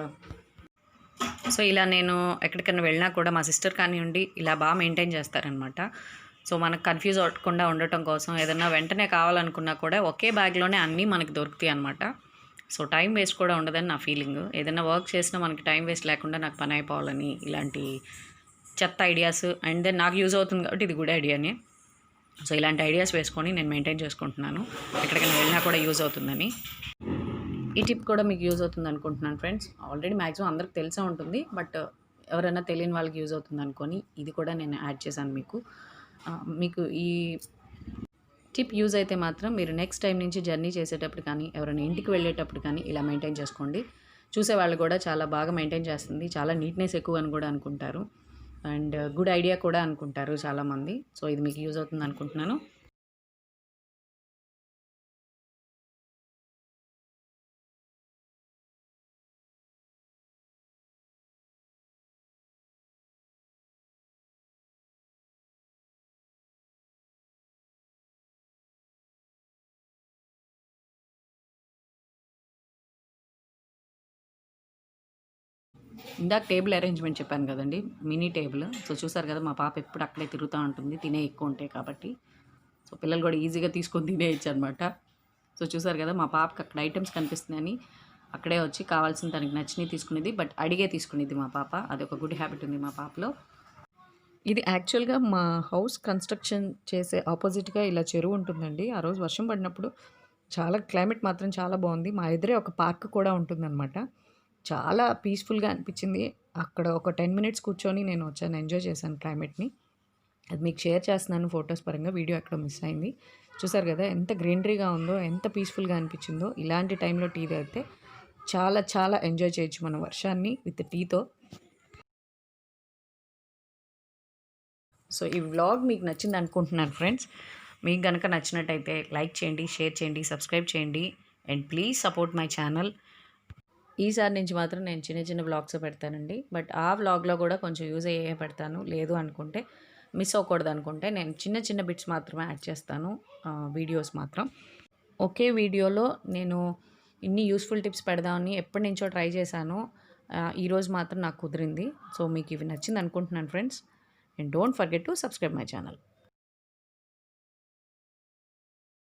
సో ఇలా నేను ఎక్కడికైనా వెళ్ళినా కూడా మా సిస్టర్ కానివ్వండి ఇలా బాగా మెయింటైన్ చేస్తారనమాట. సో మనకు కన్ఫ్యూజ్ అవ్వకుండా ఉండటం కోసం ఏదన్నా వెంటనే కావాలనుకున్నా కూడా ఒకే బ్యాగ్లోనే అన్నీ మనకి దొరుకుతాయి అనమాట. సో టైం వేస్ట్ కూడా ఉండదని నా ఫీలింగ్. ఏదైనా వర్క్ చేసినా మనకి టైం వేస్ట్ లేకుండా నాకు పని అయిపోవాలని ఇలాంటి చెత్త ఐడియాస్, అండ్ దెన్ నాకు యూజ్ అవుతుంది కాబట్టి ఇది గుడ్ ఐడియానే. సో ఇలాంటి ఐడియాస్ వేసుకొని నేను మెయింటైన్ చేసుకుంటున్నాను, ఎక్కడికైనా వెళ్ళినా కూడా యూజ్ అవుతుందని. ఈ టిప్ కూడా మీకు యూజ్ అవుతుంది అనుకుంటున్నాను ఫ్రెండ్స్. ఆల్రెడీ మ్యాక్సిమం అందరికి తెలిసే ఉంటుంది, బట్ ఎవరైనా తెలియని వాళ్ళకి యూజ్ అవుతుంది అనుకొని ఇది కూడా నేను యాడ్ చేశాను మీకు. మీకు ఈ టిప్ యూజ్ అయితే మాత్రం మీరు నెక్స్ట్ టైం నుంచి జర్నీ చేసేటప్పుడు కానీ, ఎవరైనా ఇంటికి వెళ్ళేటప్పుడు కానీ ఇలా మెయింటైన్ చేసుకోండి. చూసేవాళ్ళు కూడా చాలా బాగా మెయింటైన్ చేస్తుంది, చాలా నీట్నెస్ ఎక్కువ అని కూడా అనుకుంటారు, అండ్ గుడ్ ఐడియా కూడా అనుకుంటారు చాలామంది. సో ఇది మీకు యూజ్ అవుతుంది అనుకుంటున్నాను. ఇందాక టేబుల్ అరేంజ్మెంట్ చెప్పాను కదండి, మినీ టేబుల్. సో చూసారు కదా, మా పాప ఎప్పుడు అక్కడే తిరుగుతూ ఉంటుంది, తినే ఎక్కువ ఉంటాయి కాబట్టి. సో పిల్లలు కూడా ఈజీగా తీసుకొని తినేయచ్చు అనమాట. సో చూసారు కదా, మా పాపకి అక్కడ ఐటమ్స్ కనిపిస్తున్నాయని అక్కడే వచ్చి కావాల్సిన తనకి నచ్చినవి తీసుకునేది. బట్ అడిగే తీసుకునేది మా పాప. అదొక గుడ్ హ్యాబిట్ ఉంది మా పాపలో. ఇది యాక్చువల్‌గా మా హౌస్ కన్‌స్ట్రక్షన్ చేసే ఆపోజిట్‌గా ఇలా చెరువు ఉంటుందండి. ఆ రోజు వర్షం పడినప్పుడు క్లైమేట్ మాత్రం చాలా బాగుంది. మా ఎదురే ఒక పార్క్ కూడా ఉంటుందనమాట. చాలా పీస్‌ఫుల్‌గా అనిపించింది. అక్కడ ఒక 10 మినిట్స్ కూర్చొని నేను వచ్చాను. ఎంజాయ్ చేశాను క్లైమేట్‌ని. అది మీకు షేర్ చేస్తున్నాను ఫోటోస్ పరంగా. వీడియో ఎక్కడో మిస్ అయింది. చూసారు కదా! ఎంత గ్రీనరీగా ఉందో, ఎంత పీస్‌ఫుల్‌గా అనిపించిందో. ఇలాంటి టైంలో టీ తాగితే చాలా ఎంజాయ్ చేయొచ్చు మనం వర్షాన్ని విత్ టీతో. సో ఈ వ్లాగ్ మీకు నచ్చింది అనుకుంటున్నాను ఫ్రెండ్స్. మీకు గనక నచ్చినట్టయితే లైక్ చేయండి, షేర్ చేయండి, సబ్స్క్రైబ్ చేయండి and please support my channel. ఈసారి నుంచి మాత్రం నేను చిన్న వ్లాగ్స్ పెడతానండి. బట్ ఆ వ్లాగ్‌లో కూడా కొంచెం యూజ్ అయ్యేవే పెడతాను. లేదు అనుకుంటే మిస్ అవ్వకూడదు అనుకుంటే నేను చిన్న బిట్స్ మాత్రమే యాడ్ చేస్తాను వీడియోస్ మాత్రం. ఒకే వీడియోలో నేను ఇన్ని యూస్‌ఫుల్ టిప్స్ పెడదామని ఎప్పటినుంచో ట్రై చేశాను. ఈరోజు మాత్రం నాకు కుదిరింది. సో మీకు ఇవి నచ్చింది అనుకుంటున్నాను friends. And don't forget to subscribe my channel.